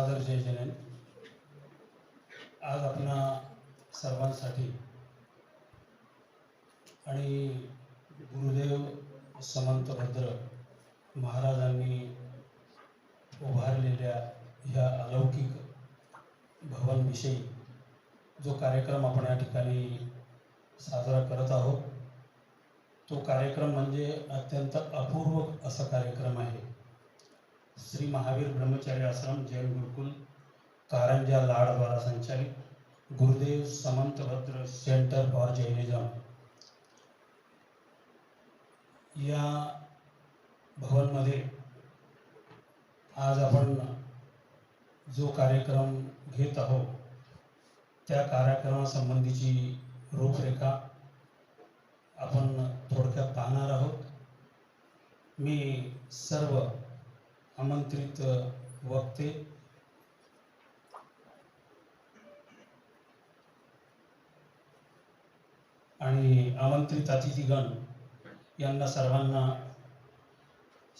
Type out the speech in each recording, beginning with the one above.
सादर जय जनेन. आज आपणा सर्वांसाठी आणि गुरुदेव समंतभद्र महाराजांनी उभारलेल्या ह्या अलौकिक भवनविषयी जो कार्यक्रम आपण या ठिकाणी साजरा करत आहोत, तो कार्यक्रम म्हणजे अत्यंत अपूर्व असा कार्यक्रम आहे. श्री महावीर ब्रह्मचारी आश्रम जैन गुरुकुल कारंजा लाड द्वारा संचालित Gurudev Samantabhadra centre for Jainism या भवनमध्ये आज आपण जो कार्यक्रम घेत आहोत त्या कार्यक्रमासंबंधीची रूपरेखा आपण थोडक्यात पाहणार आहोत. मी सर्व आमंत्रित वक्ते आणि आमंत्रित अतिथीगण यांना सर्वांना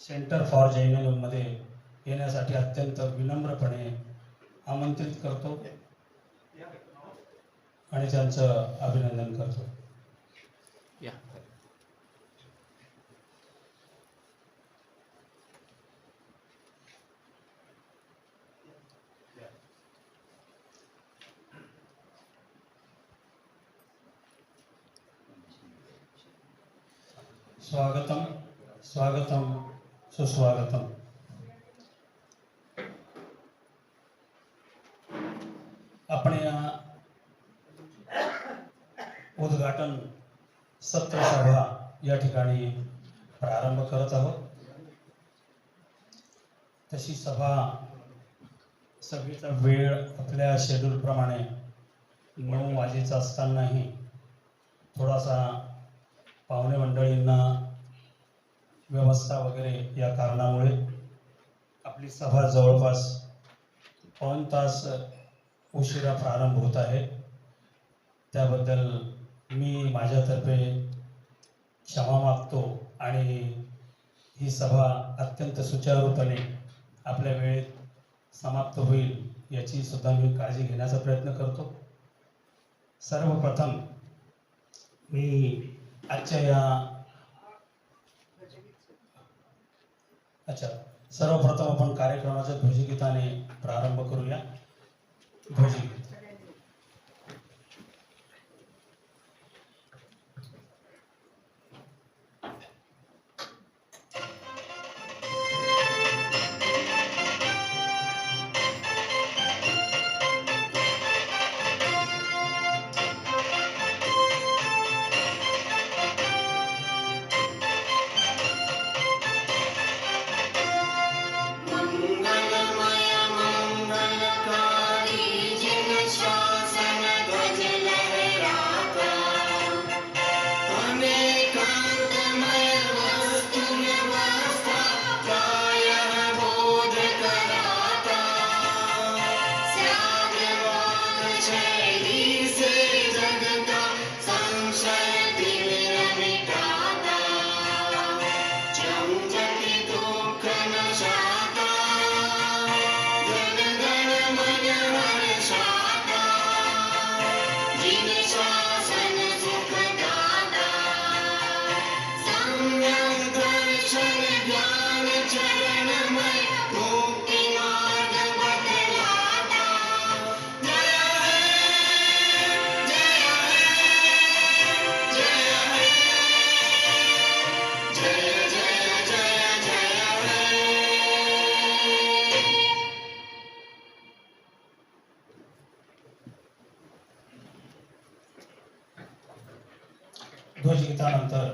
सेंटर फॉर जैनिझममध्ये येण्यासाठी अत्यंत विनम्रपणे आमंत्रित करतो आणि त्यांचं अभिनंदन करतो. स्वागतम स्वागतम सुस्वागतम. आपण या उद्घाटन सत्र सभा या ठिकाणी प्रारंभ करत आहोत. तशी सभेचा वेळ आपल्या शेड्यूल प्रमाणे 9 वाजेचा असतानाही थोडासा पाहुणे मंडळींना व्यवस्था वगैरे या कारणामुळे आपली सभा जवळपास 1 तास उशिरा प्रारंभ होत आहे. त्याबद्दल मी माझ्यातर्फे क्षमा मागतो आणि ही सभा अत्यंत सुचारूपणे आपल्या वेळेत समाप्त होईल याची सुद्धा मी काळजी घेण्याचा प्रयत्न करतो. सर्वप्रथम मी सर्वप्रथम आपण कार्यक्रमाच्या ध्वजगीताने प्रारंभ करूया. ध्वजगीत. ध्वजगीतानंतर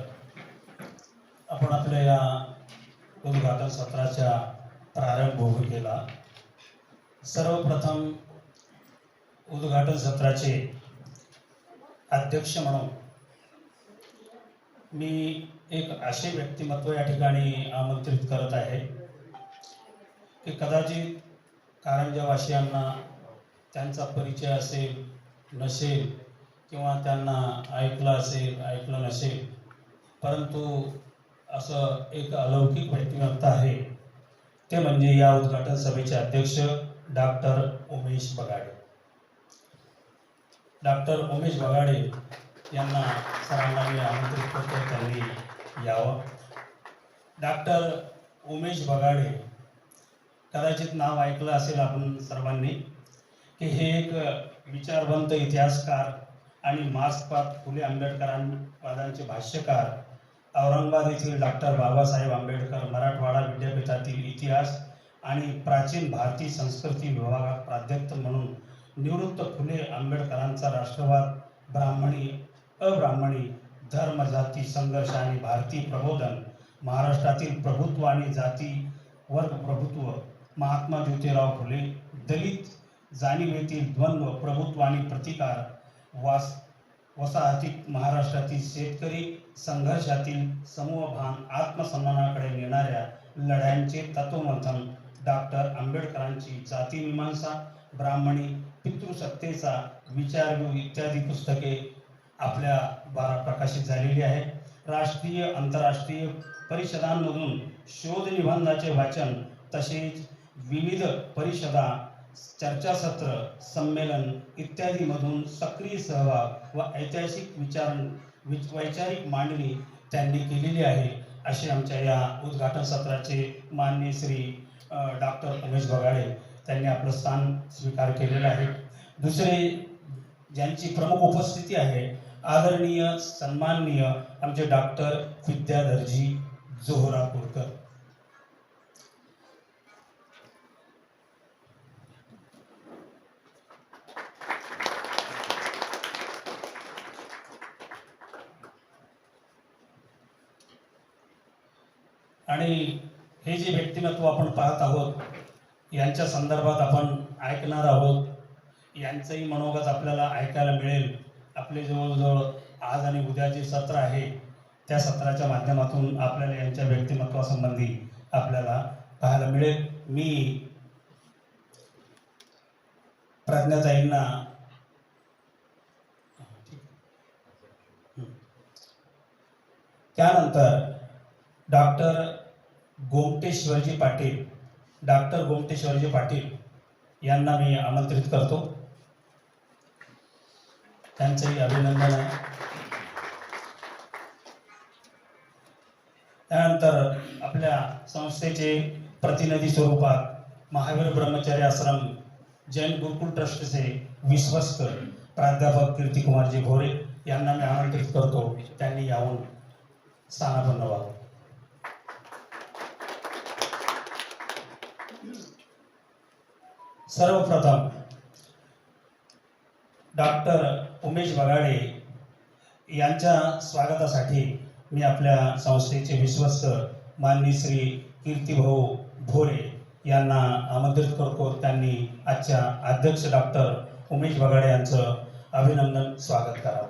आपण आपल्या या उद्घाटन सत्राच्या प्रारंभ भूमिकेला सर्वप्रथम उद्घाटन सत्राचे अध्यक्ष म्हणून मी एक असे व्यक्तिमत्व या ठिकाणी आमंत्रित करत आहे की कदाचित कारंजावासियांना त्यांचा परिचय असेल नसेल किंवा त्यांना ऐकलं नसेल, परंतु असं एक अलौकिक व्यक्तिमत्व आहे ते म्हणजे या उद्घाटन सभेचे अध्यक्ष डॉक्टर उमेश बगाडे. डॉक्टर उमेश बगाडे यांना सरांना मी आमंत्रित करतो, त्यांनी यावं. डॉक्टर उमेश बगाडे, कदाचित नाव ऐकलं असेल आपण सर्वांनी, की हे एक विचारवंत इतिहासकार आणि मार्क्सवाद फुले आंबेडकरांवादांचे भाष्यकार, औरंगाबाद येथील डॉक्टर बाबासाहेब आंबेडकर मराठवाडा विद्यापीठातील इतिहास आणि प्राचीन भारतीय संस्कृती विभागात प्राध्यापक म्हणून निवृत्त फुले आंबेडकरांचा राष्ट्रवाद, ब्राह्मणी अब्राह्मणी, धर्म जाती संघर्ष आणि भारतीय प्रबोधन, महाराष्ट्रातील प्रभुत्व आणि जाती वर्ग प्रभुत्व, महात्मा ज्योतिराव फुले, दलित जाणीवेतील द्वंद्व, प्रभुत्व आणि प्रतिकार, वसाहतीत महाराष्ट्रातील शेतकरी संघर्षातील समूहभान, आत्मसन्मानाकडे नेणाऱ्या लढ्यांचे तत्वमंथन, डॉक्टर आंबेडकरांची जातीमीमांसा, ब्राह्मणी, पितृसत्तेचा विचारव्यूह इत्यादी पुस्तके आपल्या द्वारा प्रकाशित झालेली आहे. राष्ट्रीय आंतरराष्ट्रीय परिषदांमधून शोध निबंधाचे वाचन, तसेच विविध परिषदा, चर्चासत्र, संमेलन इत्यादीमधून सक्रिय सहभाग व ऐतिहासिक वैचारिक मांडणी त्यांनी केलेली आहे, असे आमच्या या उद्घाटन सत्राचे माननीय श्री डॉक्टर उमेश बगाडे त्यांनी आपलं स्थान स्वीकार केलेलं आहे. दुसरे ज्यांची प्रमुख उपस्थिती आहे, आदरणीय सन्माननीय आमचे डॉक्टर विद्याधरजी जोहरापूरकर. आणि हे जे व्यक्तिमत्व आपण पाहत आहोत, यांच्या संदर्भात आपण ऐकणार आहोत. यांचंही मनोगत आपल्याला ऐकायला मिळेल. आपले जवळजवळ आज आणि उद्या जे सत्र आहे, त्या सत्राच्या माध्यमातून आपल्याला यांच्या व्यक्तिमत्वासंबंधी आपल्याला पाहायला मिळेल. मी प्रज्ञाताईंना त्यानंतर डॉक्टर गोमटेश्वरजी पाटील यांना मी आमंत्रित करतो. त्यांचंही अभिनंदन आहे. त्यानंतर आपल्या संस्थेचे प्रतिनिधी स्वरूपात महावीर ब्रह्मचर्य आश्रम जैन गुरुकुल ट्रस्टचे विश्वस्त प्राध्यापक कीर्तिकुमारजी भोरे यांना मी आमंत्रित करतो. त्यांनी यावून स्थानापन्न व्हावं. सर्वप्रथम डॉक्टर उमेश बगाडे यांच्या स्वागतासाठी मी आपल्या संस्थेचे विश्वस्त माननीय श्री कीर्तिभाऊ भोरे यांना आमंत्रित करतो. त्यांनी आजच्या अध्यक्ष डॉक्टर उमेश बगाडे यांचं अभिनंदन स्वागत करावं.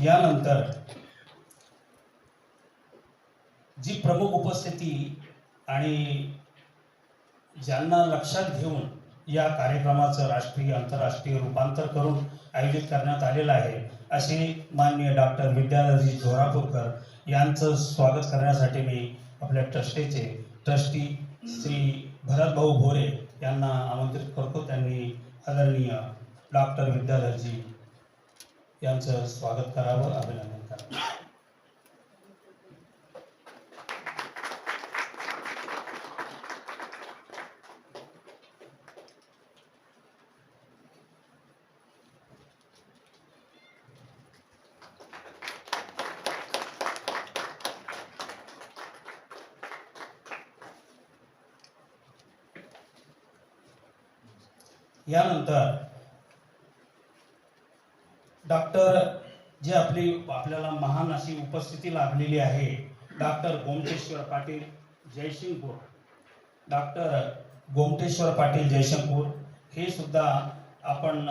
यानंतर जी प्रमुख उपस्थिती आणि ज्यांना लक्षात घेऊन या कार्यक्रमाचं राष्ट्रीय आंतरराष्ट्रीय रूपांतर करून आयोजित करण्यात आलेलं आहे, असे माननीय डॉक्टर विद्याधरजी जोहरापूरकर यांचं स्वागत करण्यासाठी मी आपल्या ट्रस्टीचे ट्रस्टी श्री भरतभाऊ भोरे यांना आमंत्रित करतो. त्यांनी आदरणीय डॉक्टर विद्याधरजी यांचं स्वागत करावं, अभिनंदन करावं. यानंतर डॉक्टर जे आपल्याला महान अशी उपस्थिती लाभलेली आहे, डॉक्टर गोमटेश्वर पाटील जयसिंगपूर डॉक्टर गोमटेश्वर पाटील जयशंपूर हे सुद्धा आपण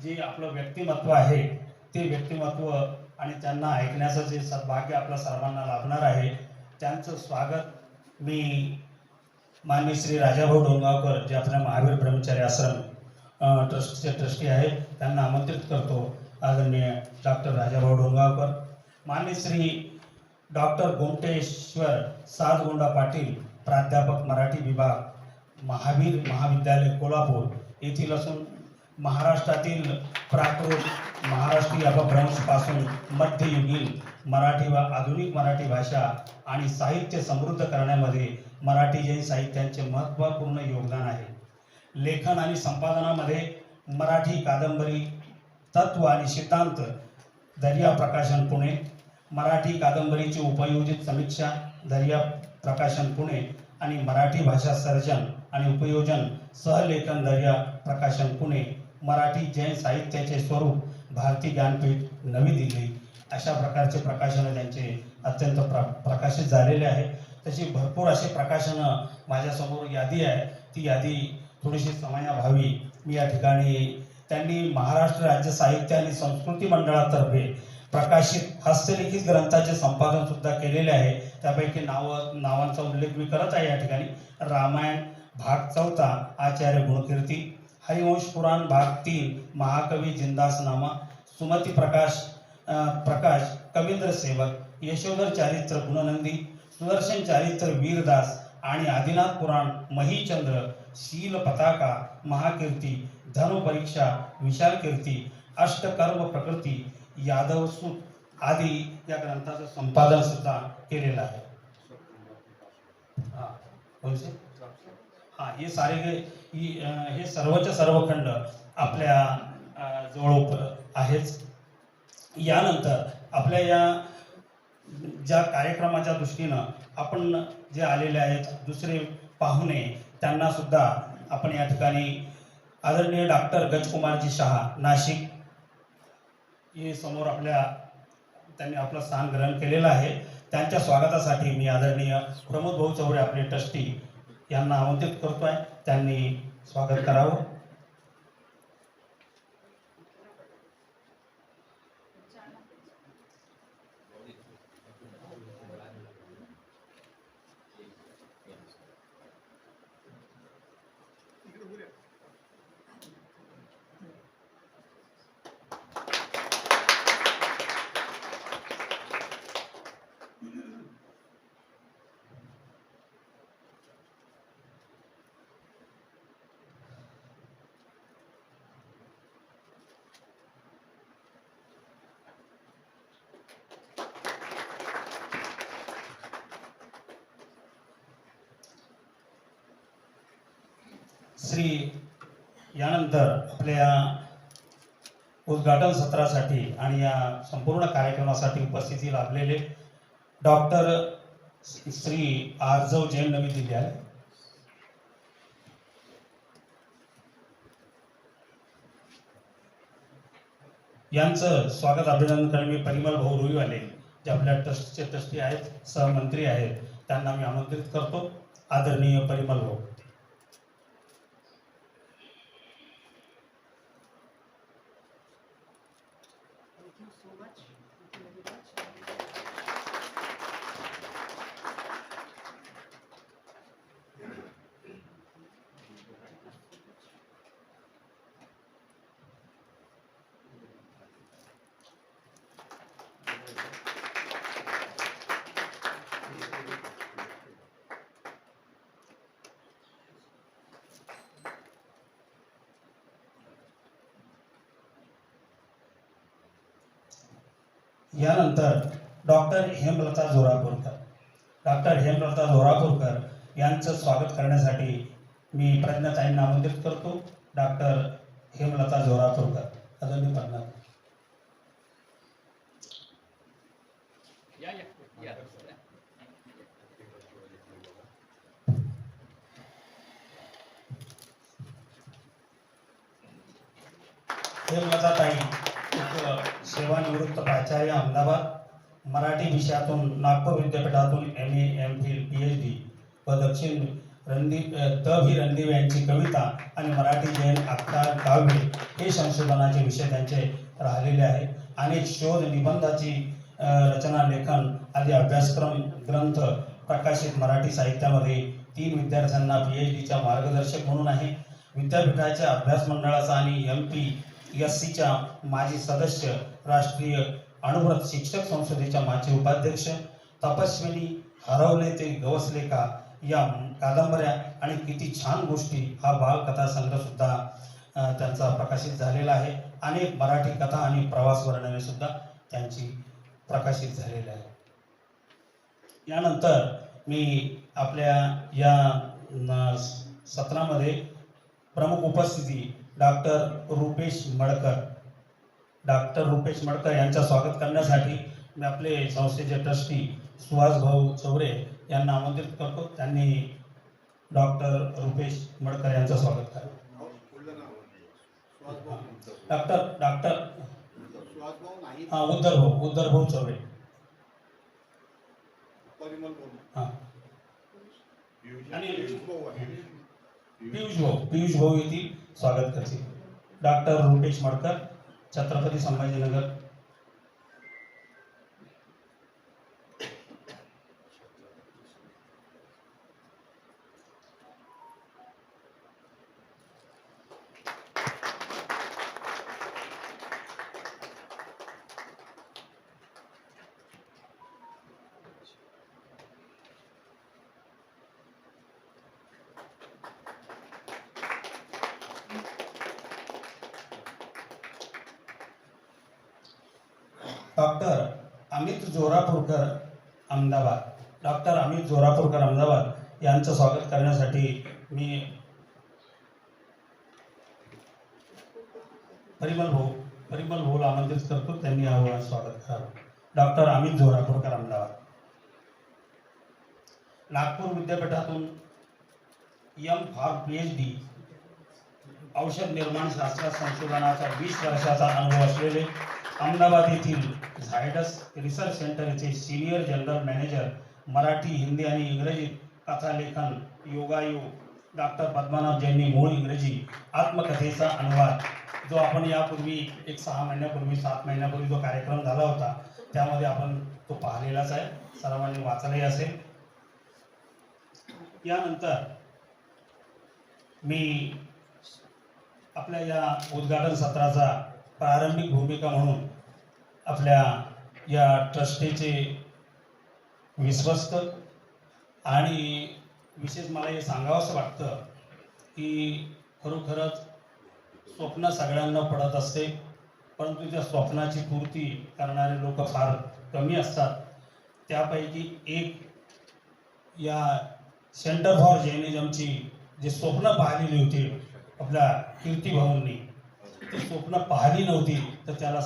जे आपलं व्यक्तिमत्व आहे ते व्यक्तिमत्व आणि त्यांना ऐकण्याचं जे सद्भाग्य आपल्या सर्वांना लाभणार आहे, त्यांचं स्वागत मी माननीय श्री राजाभाऊ डोंगावकर जे आपल्या महावीर ब्रह्मचारी आश्रम ट्रस्टचे ट्रस्टी आहेत त्यांना आमंत्रित करतो. आदरणीय डॉक्टर राजाभाऊ डोंगावकर, माननीय श्री डॉक्टर गोमटेश्वर सातगोंडा पाटील प्राध्यापक मराठी विभाग महावीर महाविद्यालय कोल्हापूर येथील असून महाराष्ट्रातील प्राकृत महाराष्ट्रीय अपभ्रंशपासून मध्ययुगीन मराठी व आधुनिक मराठी भाषा आणि साहित्य समृद्ध करण्यामध्ये मराठी जैन साहित्यांचे महत्त्वपूर्ण योगदान आहे. लेखन आणि संपादनामध्ये मराठी कादंबरी तत्व आणि सिद्धांत दर्या प्रकाशन पुणे, मराठी कादंबरीची उपयोजित समीक्षा दर्या प्रकाशन पुणे आणि मराठी भाषा सर्जन आणि उपयोजन सहलेखन दर्या प्रकाशन पुणे, मराठी जैन साहित्याचे स्वरूप भारती ज्ञानपीठ नवी दिल्ली अशा प्रकारचे प्रकाशनं त्यांचे अत्यंत प्रकाशित झालेले आहे. तशी भरपूर असे प्रकाशनं माझ्यासमोर यादी आहे, ती यादी थोडीशी समयाभावी मी या ठिकाणी त्यांनी महाराष्ट्र राज्य साहित्य आणि संस्कृती मंडळातर्फे प्रकाशित हस्तलिखित ग्रंथाचे संपादन सुद्धा केलेले आहे. त्यापैकी नावांचा उल्लेख मी करत आहे या ठिकाणी. रामायण भाग 4 आचार्य गुणकीर्ती, हरिवंश पुराण भाग 3 महाकवी जिंदासनामा, सुमती प्रकाश कवींद्र सेवक, यशोधर चारित्र गुणनंदी, सुदर्शन चारित्र वीरदास आणि आदिनाथ पुराण महीचंद्र, शील पताका महाकीर्ती, धनु परीक्षा विशाल कीर्ती, अष्टकर्म प्रकृती, यादव सूत आदी या ग्रंथाचं संपादन सुद्धा केलेलं आहे. हे सारे हे सर्वच्या सर्व खंड आपल्या जवळ आहेच. यानंतर आपल्या या ज्या कार्यक्रमाच्या दृष्टीनं आपण जे आलेले आहेत दुसरे पाहुणे त्यांना सुद्धा आपण या ठिकाणी आदरणीय डॉक्टर गजकुमारजी शहा नाशिक हे समोर त्यांनी आपलं स्थान ग्रहण केलेलं आहे. त्यांच्या स्वागतासाठी मी आदरणीय प्रमोद भाऊ चौरे आपले ट्रस्टी यांना आमंत्रित करतोय. त्यांनी स्वागत करावं. यानंतर आपल्या उद्घाटन सत्रासाठी आणि या संपूर्ण कार्यक्रमासाठी उपस्थिती लाभलेले डॉक्टर श्री आर्जव जैन नवी दिल्ली आहे. यांचं स्वागत अभिनंदन करेन मी परिमल भाऊ रुईवाले जे आपल्या ट्रस्टचे ट्रस्टी आहेत, सहमंत्री आहेत, त्यांना मी आमंत्रित करतो. आदरणीय परिमल भाऊ. यानंतर डॉक्टर हेमलता जोरापूरकर यांचं स्वागत करण्यासाठी मी प्रज्ञाताईंना आमंत्रित करतो. डॉक्टर हेमलता जोरापूरकर. आदरणीय प्रज्ञा. हेमलताताई सेवानिवृत्त प्राचार्य अहमदाबाद, मराठी विषयातून नागपूर विद्यापीठातून MA, MPhil, PhD व दक्षिण रणदिव यांची कविता आणि मराठी जैन अख्तार काव्य हे संशोधनाचे विषय त्यांचे राहिलेले आहे. अनेक शोध निबंधाची रचना लेखन आदी अभ्यासक्रम ग्रंथ प्रकाशित मराठी साहित्यामध्ये 3 विद्यार्थ्यांना PhDच्या मार्गदर्शक म्हणून आहे. विद्यापीठाच्या अभ्यास मंडळाचा आणि MPSCच्या माजी सदस्य, राष्ट्रीय अणुव्रत शिक्षक संसदेच्या माजी उपाध्यक्ष, तपस्विनी, हरवले ते गवसले का या कादंबऱ्या आणि किती छान गोष्टी हा बालकथा संग्रह सुद्धा त्यांचा प्रकाशित झालेला आहे. अनेक मराठी कथा आणि प्रवास वर्णने सुद्धा त्यांची प्रकाशित झालेली आहे. यानंतर मी आपल्या या सत्रामध्ये प्रमुख उपस्थिती डॉक्टर रुपेश मडकर यांचं स्वागत करण्यासाठी मी आपले संस्थेचे ट्रस्टी सुहास भाऊ चौरे यांना आमंत्रित करतो. त्यांनी डॉक्टर रुपेश मडकर यांचं स्वागत करा. डॉक्टर उद्धर भाऊ चौरे. आणि पियुष भाऊ येथील स्वागत करतील. डॉक्टर रुपेश मडकर, छत्रपती संभाजीनगर. डॉक्टर अमित जोरापूरकर अहमदाबाद यांचं स्वागत करण्यासाठी मी परिमल भाऊला आमंत्रित करतो. त्यांनी स्वागत करावं. डॉक्टर अमित जोरापूरकर अहमदाबाद. नागपूर विद्यापीठातून PhD औषध निर्माण शास्त्र संशोधनाचा 20 वर्षाचा अनुभव असलेले, अहमदाबाद येथील झायडस रिसर्च सेंटर येथे senior general manager, Marathi, Hindi आणि इंग्रजीत कथालेखन योगायोग. डॉक्टर पद्मनाभ जैनी मूळ इंग्रजी आत्मकथेचा अनुवाद, जो आपण यापूर्वी 7 महिन्यापूर्वी जो कार्यक्रम झाला होता त्यामध्ये आपण तो पाहिलेलाच आहे, सर्वांनी वाचलाही असेल. यानंतर मी आपल्या या उद्घाटन सत्राचा प्रारंभिक भूमिका म्हणून आपल्या या ट्रस्टीचे विश्वस्त आणि विशेष मला हे सांगावंसं वाटतं की खरोखरच स्वप्न सगळ्यांना पडत असते, परंतु त्या स्वप्नाची पूर्ती करणारे लोक फार कमी असतात. त्यापैकी एक या सेंटर फॉर जैनिझमची जे स्वप्न पाहिलेली होती आपल्या कीर्तिभाऊंनी, ती स्वप्न पाहिली नव्हती तर त्याला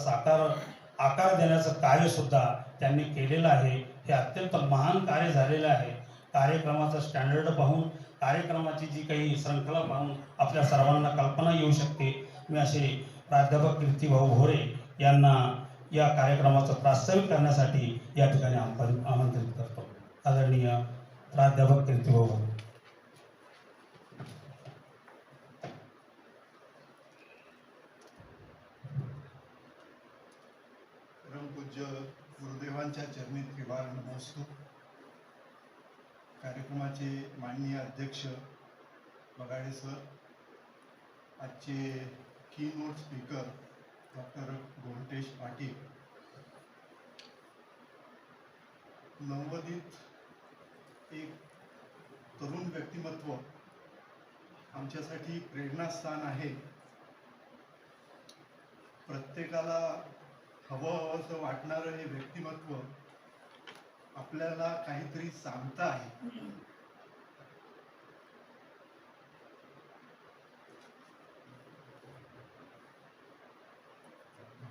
आकार देण्याचं कार्य सुद्धा त्यांनी केलेलं आहे. हे अत्यंत महान कार्य झालेलं आहे. कार्यक्रमाचं स्टँडर्ड पाहून, कार्यक्रमाची जी काही श्रृंखला पाहून आपल्या सर्वांना कल्पना येऊ शकते. मी असे प्राध्यापक कीर्तिभाऊ भोरे यांना या कार्यक्रमाचं प्रास्ताविक करण्यासाठी या ठिकाणी आमंत्रित करतो. आदरणीय प्राध्यापक कीर्तिभाऊ भोरे. पूज्य गुरुदेवांच्या चरणी त्रिवार नमस्कार. कार्यक्रमाचे माननीय अध्यक्ष बगाडे सर, आजचे keynote speaker doctor Gomtesh Patil, नव्वदीत एक तरुण व्यक्तिमत्व आमच्यासाठी प्रेरणास्थान आहे. प्रत्येकाला हवं असं वाटणारं हे व्यक्तिमत्व आपल्याला काहीतरी सांगतं आहे.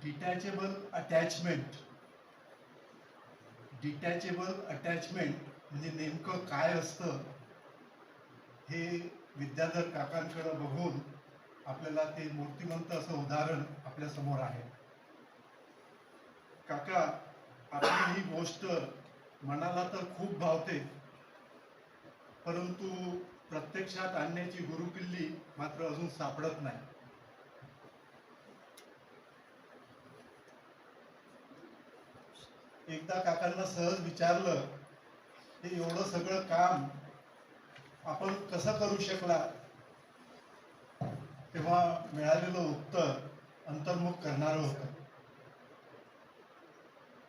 डिटॅचेबल अटॅचमेंट म्हणजे नेमकं काय असतं हे विद्याधर काकांकडे बघून आपल्याला ते मूर्तिमंत असं उदाहरण आपल्या समोर आहे. काका, आपली ही गोष्ट मनाला तर खूप भावते, परंतु प्रत्यक्षात आणण्याची गुरुकिल्ली मात्र अजून सापडत नाही. एकदा काकांना सहज विचारलं, हे एवढं सगळं काम आपण कसं करू शकला, तेव्हा मिळालेलं उत्तर अंतर्मुख करणारं होतं.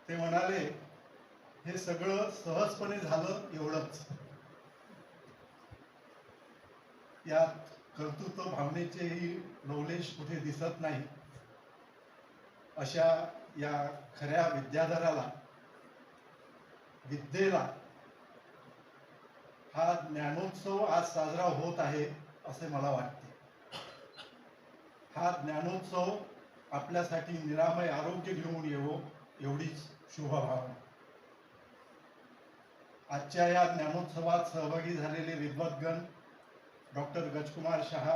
ते म्हणाले, हे सगळं सहजपणे झालं एवढंच. यात कर्तृत्व भावनेचेही नवलेश कुठे दिसत नाही. अशा या खऱ्या विद्याधराला, विद्येला हा ज्ञानोत्सव आज साजरा होत आहे असे मला वाटते. हा ज्ञानोत्सव आपल्यासाठी निरामय आरोग्य घेऊन येवो एवढीच शुभभावना. आजच्या या ज्ञानोत्सवात सहभागी झालेले विद्वद्गण डॉक्टर गजकुमार शहा,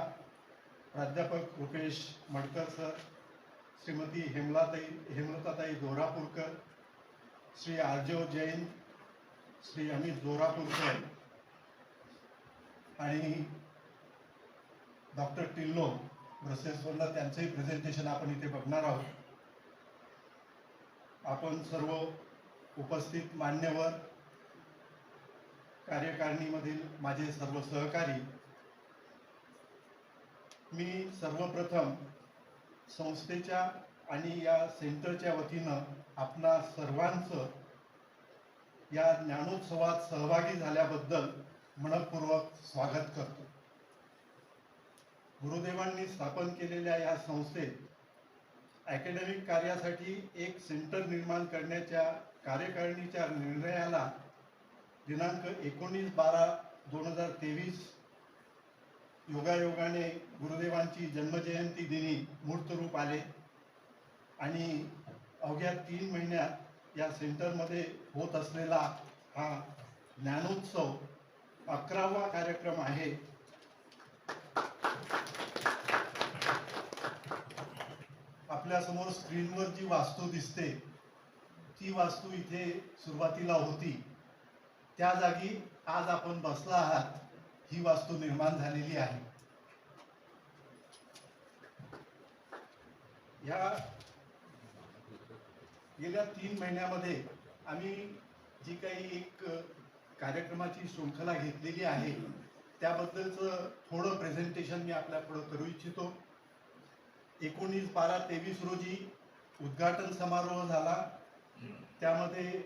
प्राध्यापक रुपेश मडकर सर, श्रीमती हेमलताताई जोरापूरकर, श्री आर्जव जैन, श्री अमित जोरापूरकर आणि डॉक्टर टिल्लो ब्रसेल्सवरला त्यांचंही प्रेझेंटेशन आपण इथे बघणार आहोत. आपण सर्व उपस्थित मान्यवर, कार्यकारिणीमधील माझे सर्व सहकारी, मी सर्वप्रथम संस्थेच्या आणि या सेंटरच्या वतीनं आपणा सर्वांचं या ज्ञानोत्सवात सहभागी झाल्याबद्दल मनपूर्वक स्वागत करतो. गुरुदेवांनी स्थापन केलेल्या या संस्थेत अकॅडमिक कार्यासाठी एक सेंटर निर्माण करण्याच्या कार्यकारिणीच्या निर्णयाला दिनांक 19/12/2023 योगायोगाने गुरुदेवांची जन्मजयंती दिनी मूर्त रूप आले आणि अवघ्या 3 महिन्यात या सेंटरमध्ये होत असलेला हा ज्ञानोत्सव 11वा कार्यक्रम आहे. आपल्यासमोर स्क्रीनवर जी वास्तू दिसते ती वास्तू इथे सुरुवातीला होती. त्या जागी आज आपण बसला आहात ही वास्तू निर्माण झालेली आहे. या गेल्या 3 महिन्यामध्ये आम्ही जी काही एक कार्यक्रमाची शृंखला घेतलेली आहे त्याबद्दलचं थोडं प्रेझेंटेशन मी आपल्या पुढे करू इच्छितो. 19/12/23 रोजी उद्घाटन समारोह झाला. त्यामध्ये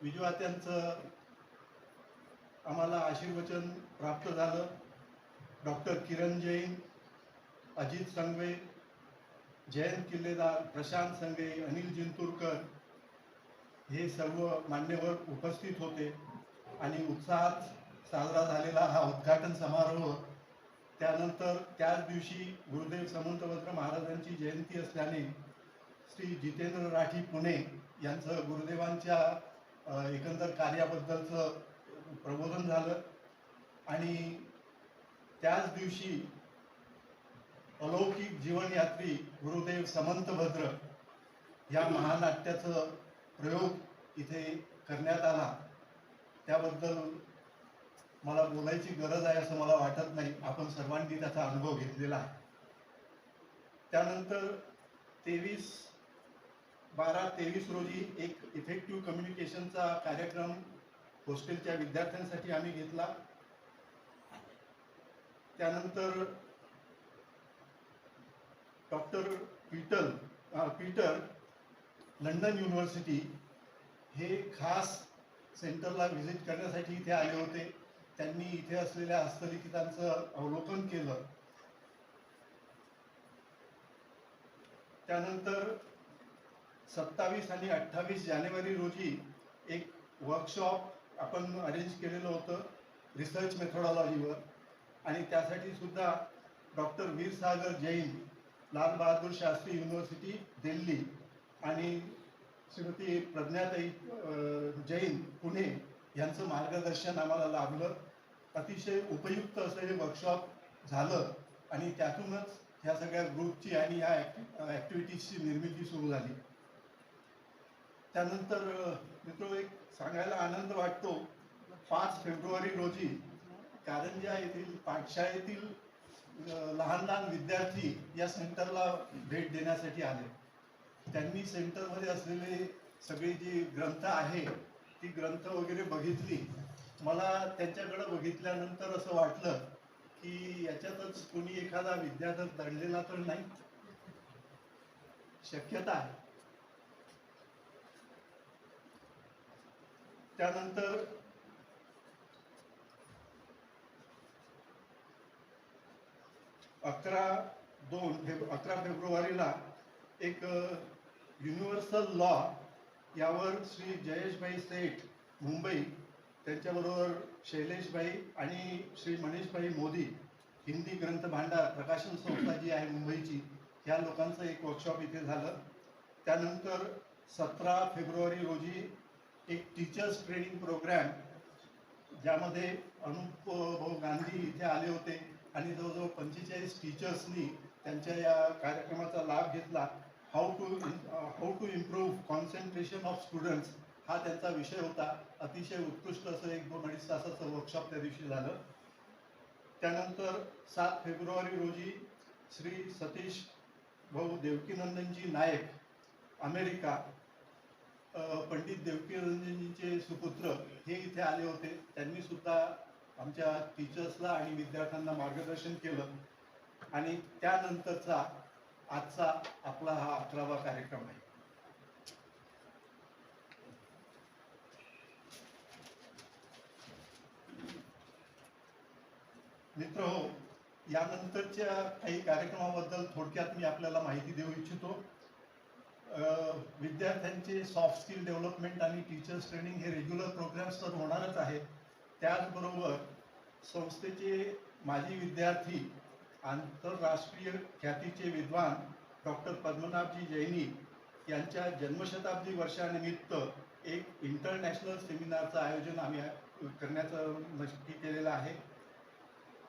विजयात्यांचं आम्हाला आशीर्वचन प्राप्त झालं. डॉक्टर किरण जैन, अजित संघवे, जयंत किल्लेदार, प्रशांत संघे, अनिल जिंतूरकर हे सर्व मान्यवर उपस्थित होते आणि उत्साहात साजरा झालेला हा उद्घाटन समारोह. त्यानंतर त्याच दिवशी गुरुदेव समंतभद्र महाराजांची जयंती असल्याने श्री जितेंद्र राठी पुणे यांचं गुरुदेवांच्या एकंदर कार्याबद्दलचं प्रबोधन झालं आणि त्याच दिवशी अलौकिक जीवनयात्री गुरुदेव समंतभद्र या महानाट्याचं प्रयोग इथे करण्यात आला. त्याबद्दल मला बोलायची गरज आहे असं मला वाटत नाही. आपण सर्वांनी त्याचा अनुभव घेतलेला आहे. त्यानंतर 23/12/23 रोजी एक इफेक्टिव्ह कम्युनिकेशनचा कार्यक्रम हॉस्टेलच्या विद्यार्थ्यांसाठी आम्ही घेतला. त्यानंतर डॉक्टर पीटर लंडन युनिव्हर्सिटी हे खास सेंटरला व्हिजिट करण्यासाठी इथे आले होते. त्यांनी इथे असलेल्या हस्तलिखितांचं अवलोकन केलं. त्यानंतर 27 आणि 28 जानेवारी रोजी एक वर्कशॉप आपण अरेंज केलेलं होतं रिसर्च मेथोडॉलॉजीवर आणि त्यासाठी सुद्धा डॉक्टर वीरसागर जैन, लाल बहादूर शास्त्री युनिव्हर्सिटी दिल्ली आणि श्रीमती प्रज्ञाताई जैन पुणे यांचं मार्गदर्शन आम्हाला लाभलं. अतिशय उपयुक्त असं हे वर्कशॉप झालं आणि त्यातूनच ह्या सगळ्या ग्रुपची आणि ह्या ॲक्टिव्हिटीजची निर्मिती सुरू झाली. त्यानंतर मित्र एक सांगायला आनंद वाटतो, 5 फेब्रुवारी रोजी कारंजा येथील पाठशाळेतील लहान लहान विद्यार्थी या सेंटरला भेट देण्यासाठी आले. त्यांनी सेंटरमध्ये असलेले सगळे जे ग्रंथ आहे ती ग्रंथ वगैरे बघितली. मला त्यांच्याकडे बघितल्यानंतर असं वाटलं की याच्यातच कोणी एखादा विद्यार्थी दडलेला तर नाही, शक्यता आहे. त्यानंतर 11 फेब्रुवारीला एक युनिव्हर्सल लॉ यावर श्री जयेशभाई सेठ मुंबई, त्यांच्याबरोबर शैलेशभाई आणि श्री मनीषभाई मोदी हिंदी ग्रंथ भांडार प्रकाशन संस्था जी आहे मुंबईची, ह्या लोकांचं एक वर्कशॉप इथे झालं. त्यानंतर 17 फेब्रुवारी रोजी एक टीचर्स ट्रेनिंग प्रोग्राम, ज्यामध्ये अनुप भाऊ गांधी इथे आले होते आणि जवळजवळ 45 टीचर्सनी त्यांच्या या कार्यक्रमाचा लाभ घेतला. How to improve concentration of students हा त्यांचा विषय होता. अतिशय उत्कृष्ट असं 1-2-2.5 तासाचं वर्कशॉप त्या दिवशी झालं. त्यानंतर 7 फेब्रुवारी रोजी श्री सतीश भाऊ देवकीनंदनजी नायक, अमेरिका, पंडित देवकीनंदनजींचे सुपुत्र, हे इथे आले होते. त्यांनी सुद्धा आमच्या टीचर्सला आणि विद्यार्थ्यांना मार्गदर्शन केलं. आणि त्यानंतरचा आजचा आपला हा 11वा कार्यक्रम आहे. मित्रहो, यानंतरच्या काही कार्यक्रमाबद्दल थोडक्यात मी आपल्याला माहिती देऊ इच्छितो. विद्यार्थ्यांचे सॉफ्ट स्किल डेव्हलपमेंट आणि टीचर्स ट्रेनिंग हे रेग्युलर प्रोग्राम्स तर होणारच आहेत. त्याचबरोबर संस्थेचे माजी विद्यार्थी, आंतरराष्ट्रीय ख्यातीचे विद्वान डॉक्टर पद्मनाभजी जैनी यांच्या जन्मशताब्दी वर्षानिमित्त एक इंटरनॅशनल सेमिनारचं आयोजन आम्ही करण्याचं नक्की केलेलं आहे.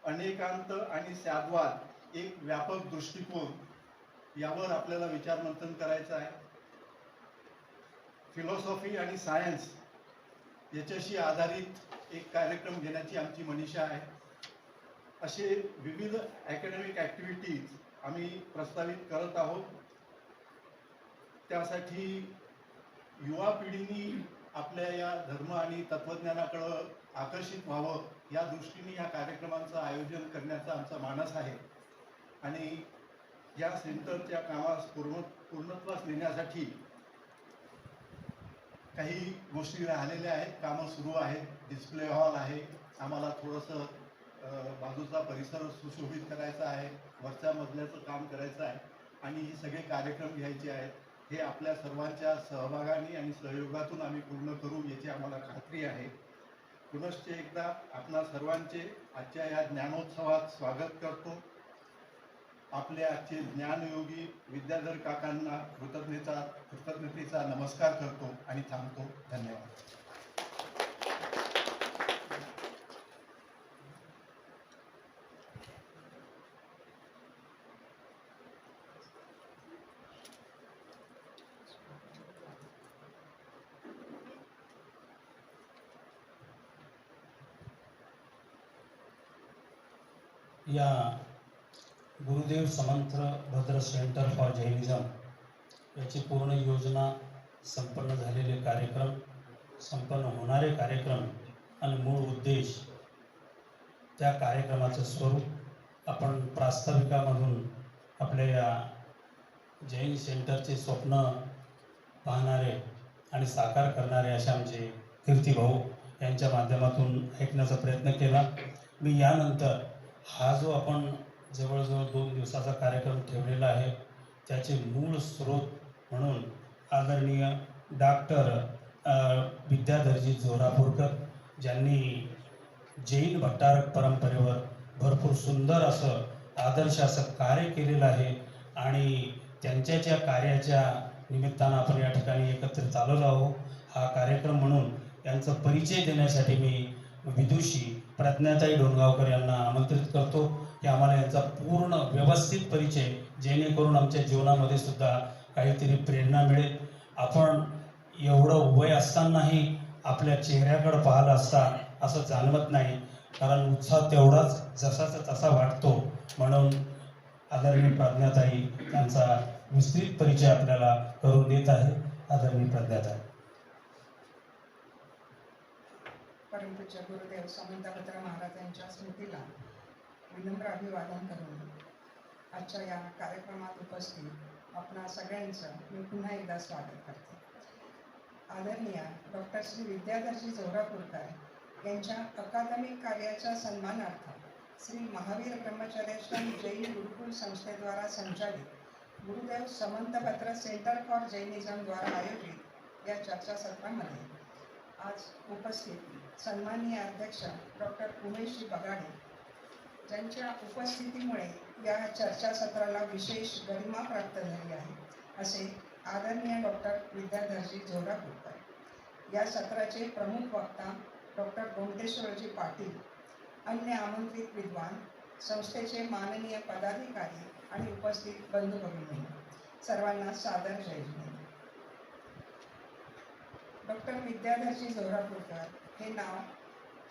अनेकांत आणि साधवाद एक व्यापक दृष्टिकोन यावर आपल्याला विचारमंथन करायचं आहे. फिलॉसॉफी आणि सायन्स याच्याशी आधारित एक कार्यक्रम घेण्याची आमची मनीषा आहे. असे विविध अकॅडमिक ॲक्टिव्हिटीज आम्ही प्रस्तावित करत आहोत. त्यासाठी युवा पिढीनी आपल्या या धर्म आणि तत्वज्ञानाकडे आकर्षित व्हावं या दृष्टीने या कार्यक्रमांचं आयोजन करण्याचा आमचा मानस आहे. आणि या सेंटरच्या कामास पूर्णत्वास नेण्यासाठी काही गोष्टी राहिलेल्या आहेत, कामं सुरू आहेत. डिस्प्ले हॉल आहे, आम्हाला थोडंसं बाजूचा परिसर सुशोभित करायचा आहे, वरच्या मजल्याचं काम करायचं आहे आणि हे सगळे कार्यक्रम घ्यायचे आहेत. हे आपल्या सर्वांच्या सहभागाने आणि सहयोगातून आम्ही पूर्ण करू याची आम्हाला खात्री आहे. पुनश्च एकदा आपणा सर्वांचे आजच्या या ज्ञानोत्सवात स्वागत करतो. आपले आजचे ज्ञानयोगी विद्याधर काकांना कृतज्ञतेचा नमस्कार करतो आणि थांबतो. धन्यवाद. या गुरुदेव समंत भद्र सेंटर फॉर जैनिझम याची पूर्ण योजना, संपन्न झालेले कार्यक्रम, संपन्न होणारे कार्यक्रम आणि मूळ उद्देश, त्या कार्यक्रमाचं स्वरूप आपण प्रास्ताविकामधून आपल्या या जैन सेंटरचे स्वप्न पाहणारे आणि साकार करणारे असे आमचे कीर्तिभाऊ यांच्या माध्यमातून ऐकण्याचा प्रयत्न केला. मी यानंतर हा जो आपण जवळजवळ 2 दिवसाचा कार्यक्रम ठेवलेला आहे त्याचे मूळ स्रोत म्हणून आदरणीय डॉक्टर विद्याधरजी जोरापूरकर, ज्यांनी जैन भट्टारक परंपरेवर भरपूर सुंदर असं आदर्श असं कार्य केलेलं आहे आणि त्यांच्या कार्याच्या निमित्तानं आपण या ठिकाणी एकत्रित आलेलो आहोत. हा कार्यक्रम म्हणून यांचा परिचय देण्यासाठी मी विदुषी प्रज्ञाताई डोणगावकर यांना आमंत्रित करतो की आम्हाला यांचा पूर्ण व्यवस्थित परिचय, जेणेकरून आमच्या जीवनामध्ये सुद्धा काहीतरी प्रेरणा मिळेल. आपण एवढं वय असतानाही आपल्या चेहऱ्याकडे पाहिलं असता असं जाणवत नाही कारण उत्साह तेवढाच जसाचा तसा वाटतो. म्हणून आदरणीय प्रज्ञाताई त्यांचा विस्तृत परिचय आपल्याला करून देत आहे. आदरणीय प्रज्ञाताई. परमपूज्य गुरुदेव समंतभद्र महाराजांच्या स्मृतीला विनम्र अभिवादन करून आजच्या या कार्यक्रमात उपस्थित आपणा सगळ्यांचं मी पुन्हा एकदा स्वागत करते. आदरणीय डॉक्टर श्री विद्याधरजी जोरापूरकर यांच्या अकादमिक कार्याच्या सन्मानार्थ श्री महावीर ब्रह्मचर्याश्रम जैन गुरुकुल संस्थेद्वारा संचालित Gurudev Samantabhadra centre for Jainism द्वारा आयोजित या चर्चासत्रामध्ये आज उपस्थित सन्माननीय अध्यक्ष डॉक्टर उमेशजी बगाडे, ज्यांच्या उपस्थितीमुळे या चर्चासत्राला विशेष गरिमा प्राप्त झाली आहे, असे आदरणीय डॉक्टर विद्याधरजी जोरापूरकर, या सत्राचे प्रमुख वक्ता डॉक्टर गोमटेश्वरजी पाटील, अन्य आमंत्रित विद्वान, संस्थेचे माननीय पदाधिकारी आणि उपस्थित बंधू भगिनी, सर्वांना सादर जय हिंद. डॉक्टर विद्याधरजी जोरापूरकर हे नाव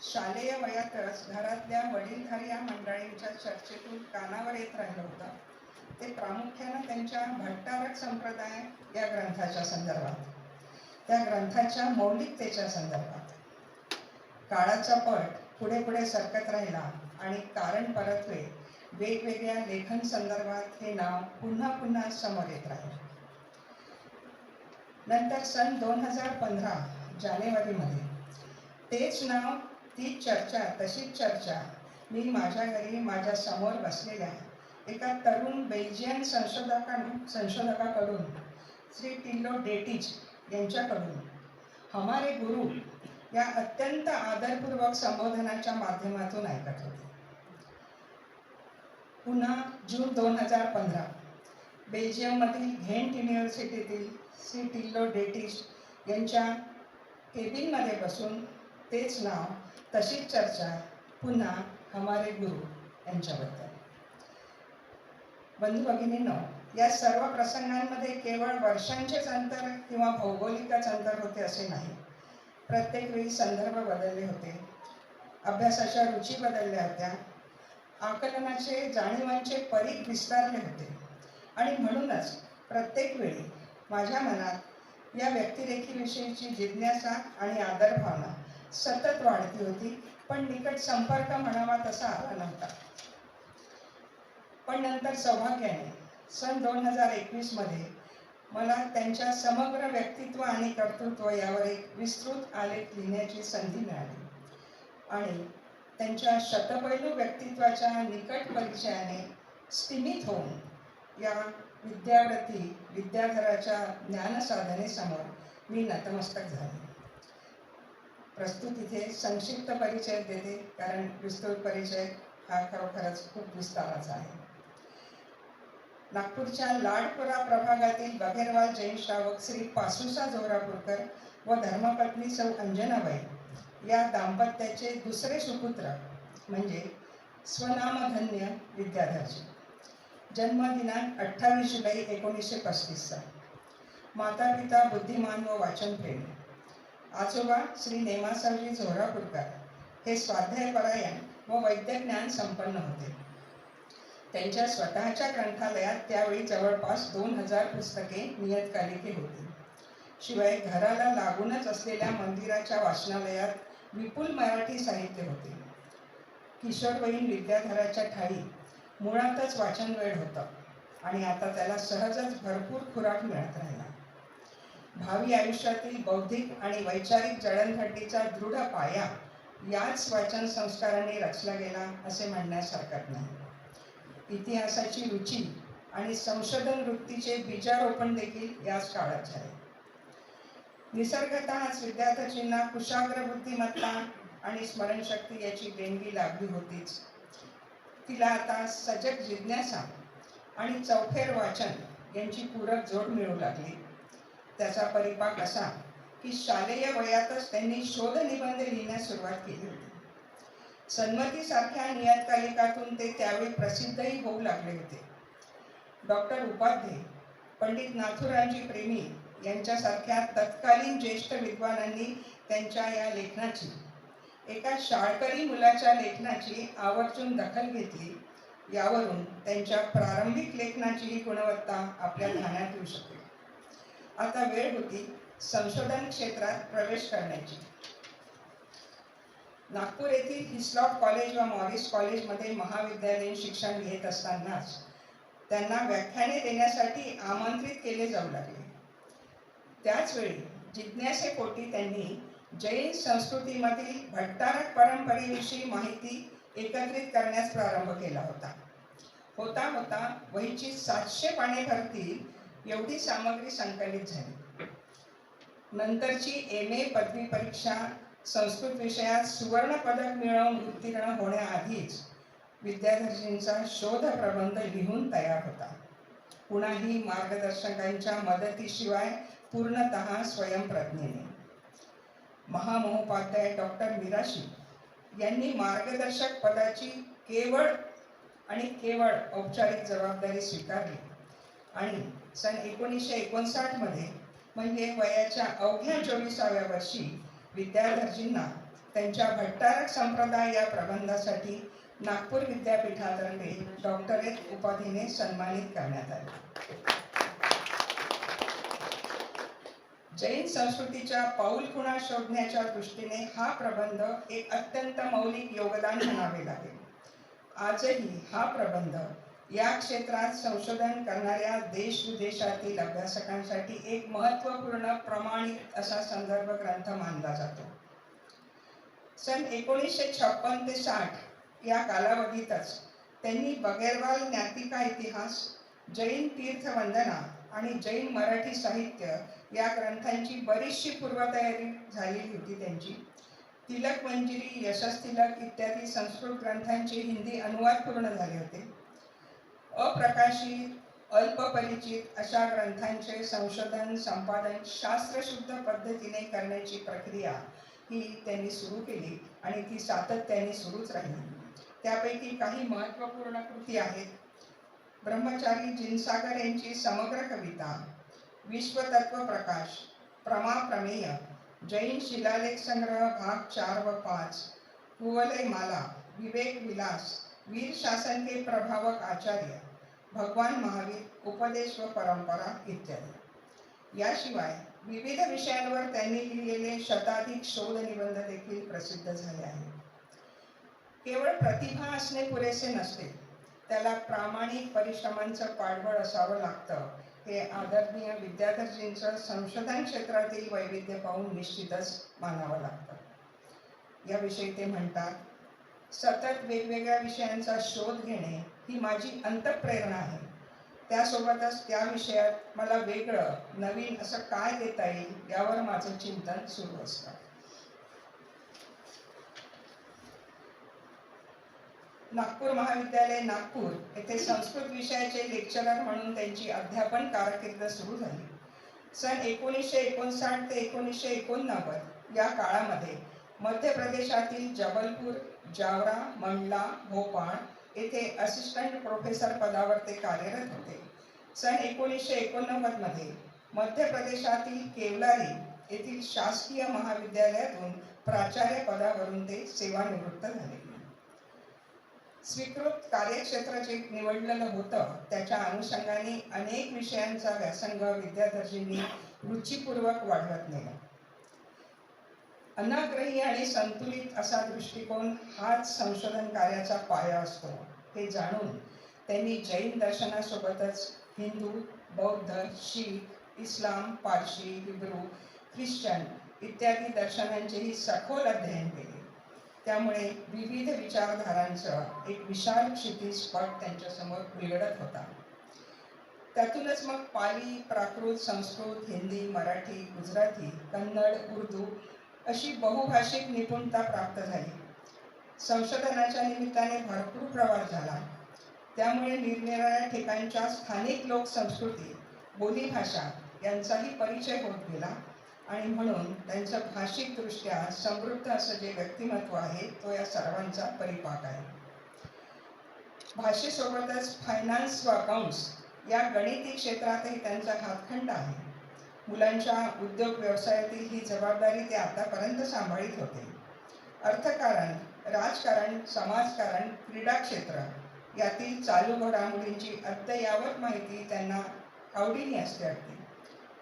शालेय वयातच घरातल्या वडीलधारी या मंडळींच्या चर्चेतून कानावर येत राहिलं होतं. ते प्रामुख्यानं त्यांच्या भट्टारक संप्रदाय या ग्रंथाच्या संदर्भात, त्या ग्रंथाच्या मौलिकतेच्या संदर्भात. काळाचा पट पुढे पुढे सरकत राहिला आणि कारण परत्वे वेगवेगळ्या लेखन संदर्भात हे नाव पुन्हा पुन्हा समोर येत राहिले. नंतर सन 2015 जानेवारीमध्ये तेच नाव, तीच चर्चा, तशीच चर्चा मी माझ्या घरी माझ्या समोर बसलेल्या एका तरुण बेल्जियन संशोधकाकडून श्री टिल्लो डेटिच यांच्याकडून हमारे गुरु या अत्यंत आदरपूर्वक संबोधनाच्या माध्यमातून ऐकत होते. पुन्हा जून 2015 बेल्जियममधील घेंट युनिव्हर्सिटीतील श्री टिल्लो डेटिच यांच्या केबिनमध्ये बसून तेच नाव, तशीच चर्चा, पुन्हा हमारे गुरु यांच्याबद्दल. बंधू भगिनींनो, या सर्व प्रसंगांमध्ये केवळ वर्षांचेच अंतर किंवा भौगोलिकच अंतर होते असे नाही. प्रत्येक वेळी संदर्भ बदलले होते, अभ्यासाच्या रुची बदलल्या होत्या, आकलनाचे जाणीवांचे परीघ विस्तारले होते आणि म्हणूनच प्रत्येक वेळी माझ्या मनात या व्यक्तिरेखीविषयीची जिज्ञासा आणि आदरभावना सतत वाढती होती, पण निकट संपर्क म्हणावा तसा आला नव्हता. पण नंतर सौभाग्याने सन 2021 मध्ये मला त्यांच्या समग्र व्यक्तित्व आणि कर्तृत्व यावर एक विस्तृत आलेख लिहिण्याची संधी मिळाली आणि त्यांच्या शतपैलू व्यक्तित्वाच्या निकट परिचयाने स्तिमित होऊन या विद्याधराच्या ज्ञानसाधनेसमोर मी नतमस्तक झाले. प्रस्तुत इथे संक्षिप्त परिचय देते, कारण विस्तृत परिचय हा खरोखरच खूप विस्ताराचा आहे. नागपूरच्या लाडपुरा प्रभागातील बघेरवाल जैन श्रावक श्री पासूसा जोरापूरकर व धर्मपत्नी सौ अंजनाबाई या दाम्पत्याचे दुसरे सुपुत्र म्हणजे स्वनामधन्य विद्याधरजी. जन्म दिनांक 28 जुलै 1935. माता पिता बुद्धिमान व वाचनप्रेमी. आजोबा श्री नेमासावजी जोरापूरकर हे स्वाध्यायपरायण व वैद्यज्ञान संपन्न होते. त्यांच्या स्वतःच्या ग्रंथालयात त्यावेळी जवळपास 2000 पुस्तके, नियतकालिके होती. शिवाय घराला लागूनच असलेल्या मंदिराच्या वाचनालयात विपुल मराठी साहित्य होते. किशोरवयीन विद्याधराच्या ठाई मुळातच वाचन वेळ होतं आणि आता त्याला सहजच भरपूर खुराक मिळत राहिला. भावी आयुष्यातील बौद्धिक आणि वैचारिक जडणघडणीचा दृढ पाया याच वाचन संस्काराने रचला गेला असे म्हणण्यास हरकत नाही. इतिहासाची रुची आणि संशोधन वृत्तीचे बीजारोपण देखील याच काळात झाले. निसर्गतःच विद्यार्थ्यांना कुशाग्र बुद्धिमत्ता आणि स्मरणशक्ती याची देणगी लाभली होतीच. तिला आता सजग जिज्ञासा आणि चौफेर वाचन यांची पूरक जोड मिळू लागली. त्याचा परिपाक असा की शालेय वयातच त्यांनी शोध निबंध लिहिण्यास सुरुवात केली होती. सन्मतीसारख्या नियतकालिकातून ते त्यावेळी प्रसिद्धही होऊ लागले होते. डॉक्टर उपाध्ये, पंडित नाथुरामजी प्रेमी यांच्यासारख्या तत्कालीन ज्येष्ठ विद्वानांनी त्यांच्या या लेखनाची एका शाळकरी मुलाच्या लेखनाची आवर्जून दखल घेतली, यावरून त्यांच्या प्रारंभिक लेखनाचीही गुणवत्ता आपल्या ध्यानात येऊ शकते. आता वेळ होती संशोधन क्षेत्रात प्रवेश करण्याची. नागपूर येथील हिस्लॉप कॉलेज व मॉरिस कॉलेजमध्ये महाविद्यालयीन शिक्षण घेत असतानाच त्यांना व्याख्याने देण्यासाठी आमंत्रित केले जाऊ लागले. त्याचवेळी जिज्ञासेपोटी त्यांनी जैन संस्कृतीमधील भट्टारक परंपरेविषयी माहिती एकत्रित करण्यास प्रारंभ केला होता. होता होता वहीची 700 पाने भरतील एवढी सामग्री संकलित झाली. नंतरची MA पदवी परीक्षा संस्कृत विषयात सुवर्ण पदक मिळवून उत्तीर्ण होण्याआधीच विद्याधरजींचा शोध प्रबंध लिहून तयार होता. कुणाही मार्गदर्शकांच्या मदतीशिवाय पूर्णतः स्वयंप्रज्ञेने. महामहोपाध्याय डॉक्टर मीराशी यांनी मार्गदर्शक पदाची केवळ औपचारिक जबाबदारी स्वीकारली आणि सन 1959 मध्ये म्हणजे वयाच्या अवघ्या 24व्या वर्षी विद्याधरजींना त्यांच्या भट्टारक संप्रदाय या प्रबंधासाठी नागपूर विद्यापीठातर्फे डॉक्टरेट उपाधीने सन्मानित करण्यात आले. जैन संस्कृतीच्या पाऊलखुणा शोधण्याच्या दृष्टीने हा प्रबंध एक अत्यंत मौलिक योगदान म्हणावे लागेल. आजही हा प्रबंध या क्षेत्रात संशोधन करणाऱ्या देश विदेशातील अभ्यासकांसाठी एक महत्त्वपूर्ण प्रमाणित असा संदर्भ ग्रंथ मानला जातो. सन 1956 ते 60 या कालावधीतच त्यांनी बगैरवाल ज्ञातिका इतिहास, जैन तीर्थवंदना आणि जैन मराठी साहित्य या ग्रंथांची बरीचशी पूर्वतयारी झालेली होती त्यांची. तिलक मंजिरी, यशस तिलक इत्यादी संस्कृत ग्रंथांचे हिंदी अनुवाद पूर्ण झाले होते. अप्रकाशित, अल्पपरिचित अशा ग्रंथांचे संशोधन, संपादन शास्त्रशुद्ध पद्धतीने करण्याची प्रक्रिया ही त्यांनी सुरू केली आणि ती सातत्याने सुरूच राहिली. त्यापैकी काही महत्त्वपूर्ण कृती आहेत. ब्रह्मचारी जिनसागर यांची समग्र कविता, विश्वतत्व प्रकाश, प्रमेय, जैन शिलालेख संग्रह भाग 4 व 5, कुवलय माला, विवेक विलास, वीर शासन के प्रभावक आचार्य, भगवान महावीर, उपदेश व परंपरा इत्यादी. याशिवाय विविध विषयांवर त्यांनी लिहिलेले शताधिक शोध निबंध देखील प्रसिद्ध झाले आहेत. केवळ प्रतिभा असणे पुरेसे नसते, त्याला प्रामाणिक परिश्रमांचं पाठबळ असावं लागतं. हे आदरणीय विद्याधरजींचं संशोधन क्षेत्रातील वैविध्य पाहून निश्चितच मानावं लागतं. याविषयी ते म्हणतात, सतत वेगवेगळ्या विषयांचा शोध घेणे ही माझी अंतःप्रेरणा आहे. त्यासोबतच त्या विषयात मला वेगळं नवीन असं काय देता येईल यावर माझं चिंतन सुरू असतं. नागपूर महाविद्यालय नागपूर येथे संस्कृत विषयाचे लेक्चरर म्हणून त्यांची अध्यापन कारकीर्द सुरू झाली. सन 1959 ते 1989 या काळामध्ये मध्य प्रदेशातील जबलपूर, जावरा, मंडला, भोपाळ येथे असिस्टंट प्रोफेसर पदावर ते कार्यरत होते. सन 1989 मध्ये मध्य प्रदेशातील केवलारी येथील शासकीय महाविद्यालयातून प्राचार्य पदावरून ते सेवानिवृत्त झाले. स्वीकृत कार्यक्षेत्र जे निवडलेलं होतं त्याच्या अनुषंगाने अनेक विषयांचा व्यासंग विद्याधरजींनी रुचीपूर्वक वाढवत नेला. अनाग्रही आणि संतुलित असा दृष्टिकोन हाच संशोधन कार्याचा पाया असतो हे जाणून त्यांनी जैन दर्शनासोबतच हिंदू, बौद्ध, शीख, इस्लाम, पारशी, हिब्रू, ख्रिश्चन इत्यादी दर्शनांचेही सखोल अध्ययन केले. त्यामुळे विविध विचारधारांचं एक विशाल क्षितिजपट त्यांच्यासमोर उलगडत होता. त्यातूनच मग पाली, प्राकृत, संस्कृत, हिंदी, मराठी, गुजराती, कन्नड, उर्दू अशी बहुभाषिक निपुणता प्राप्त झाली. संशोधनाच्या निमित्ताने भरपूर प्रवास झाला. त्यामुळे निरनिराळ्या ठिकाणच्या स्थानिक लोकसंस्कृती, बोलीभाषा यांचाही परिचय होत गेला आणि म्हणून त्यांचं भाषिकदृष्ट्या समृद्ध असं जे व्यक्तिमत्व आहे तो या सर्वांचा परिपाक आहे. भाषेसोबतच फायनान्स व अकाउंट्स या गणिती क्षेत्रातही त्यांचा हातखंडा आहे. मुलांच्या उद्योग व्यवसायातील ही जबाबदारी ते आतापर्यंत सांभाळीत होते. अर्थकारण, राजकारण, समाजकारण, क्रीडा क्षेत्र यातील चालू घडामोडींची अद्ययावत माहिती त्यांना आवडीने असते अगदी.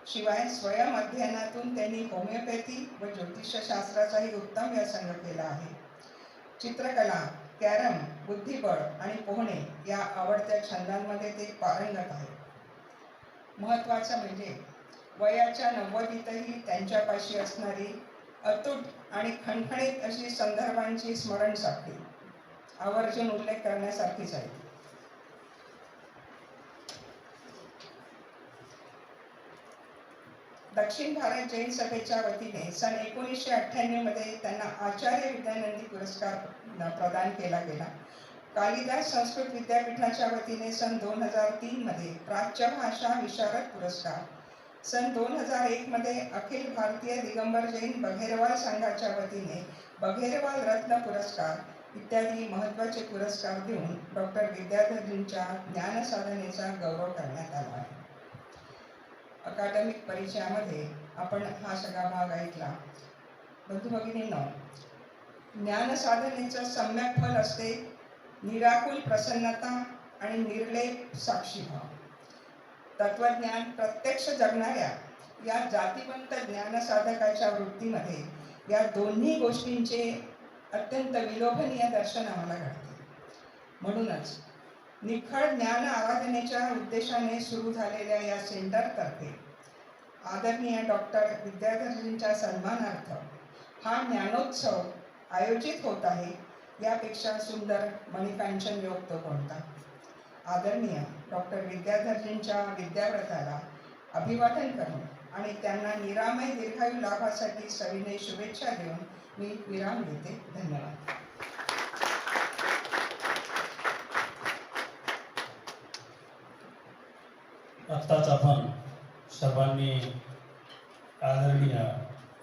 शिवाय स्वयं अध्ययनातून त्यांनी होमिओपॅथी व ज्योतिषशास्त्राचाही उत्तम व्यासंग केला आहे. चित्रकला, कॅरम, बुद्धिबळ आणि पोहणे या आवडत्या छंदांमध्ये ते पारंगत आहेत. महत्त्वाचं म्हणजे वयाच्या 90तही त्यांच्यापाशी असणारी अतूट आणि खणखणीत अशी संदर्भांची स्मरणशक्ती आवर्जून उल्लेख करण्यासारखीच आहे. दक्षिण भारत जैन सभेच्या वतीने सन 1998 मध्ये त्यांना आचार्य विद्यानंदी पुरस्कार प्रदान केला गेला. कालिदास संस्कृत विद्यापीठाच्या वतीने सन 2003 मध्ये प्राच्य भाषा विशारद पुरस्कार, सन 2001 मध्ये अखिल भारतीय दिगंबर जैन बघेरवाल संघाच्या वतीने बघेरवाल रत्न पुरस्कार इत्यादी महत्त्वाचे पुरस्कार देऊन डॉक्टर विद्याधरजींच्या ज्ञानसाधनेचा गौरव करण्यात आला आहे. अकादमिक परिचयामध्ये आपण हा सगळा भाग ऐकला. बंधू भगिनींनो, ज्ञानसाधनेचं सम्यक फल असते निराकुल प्रसन्नता आणि निर्लेप साक्षीभाव. तत्वज्ञान प्रत्यक्ष जगणाऱ्या या जातिवंत ज्ञानसाधकाच्या वृत्तीमध्ये या दोन्ही गोष्टींचे अत्यंत विलोभनीय दर्शन आम्हाला घडते. म्हणूनच निखळ ज्ञान आराधनेच्या उद्देशाने सुरू झालेल्या या सेंटरतर्फे आदरणीय डॉक्टर विद्याधरजींच्या सन्मानार्थ हा ज्ञानोत्सव आयोजित होत आहे. यापेक्षा सुंदर मणिकांचन योग तो कोणता. आदरणीय डॉक्टर विद्याधरजींच्या विद्याव्रताला अभिवादन करून आणि त्यांना निरामय दीर्घायू लाभासाठी सविनय शुभेच्छा देऊन मी विराम देते. धन्यवाद. आत्ताच आपण सर्वांनी आदरणीय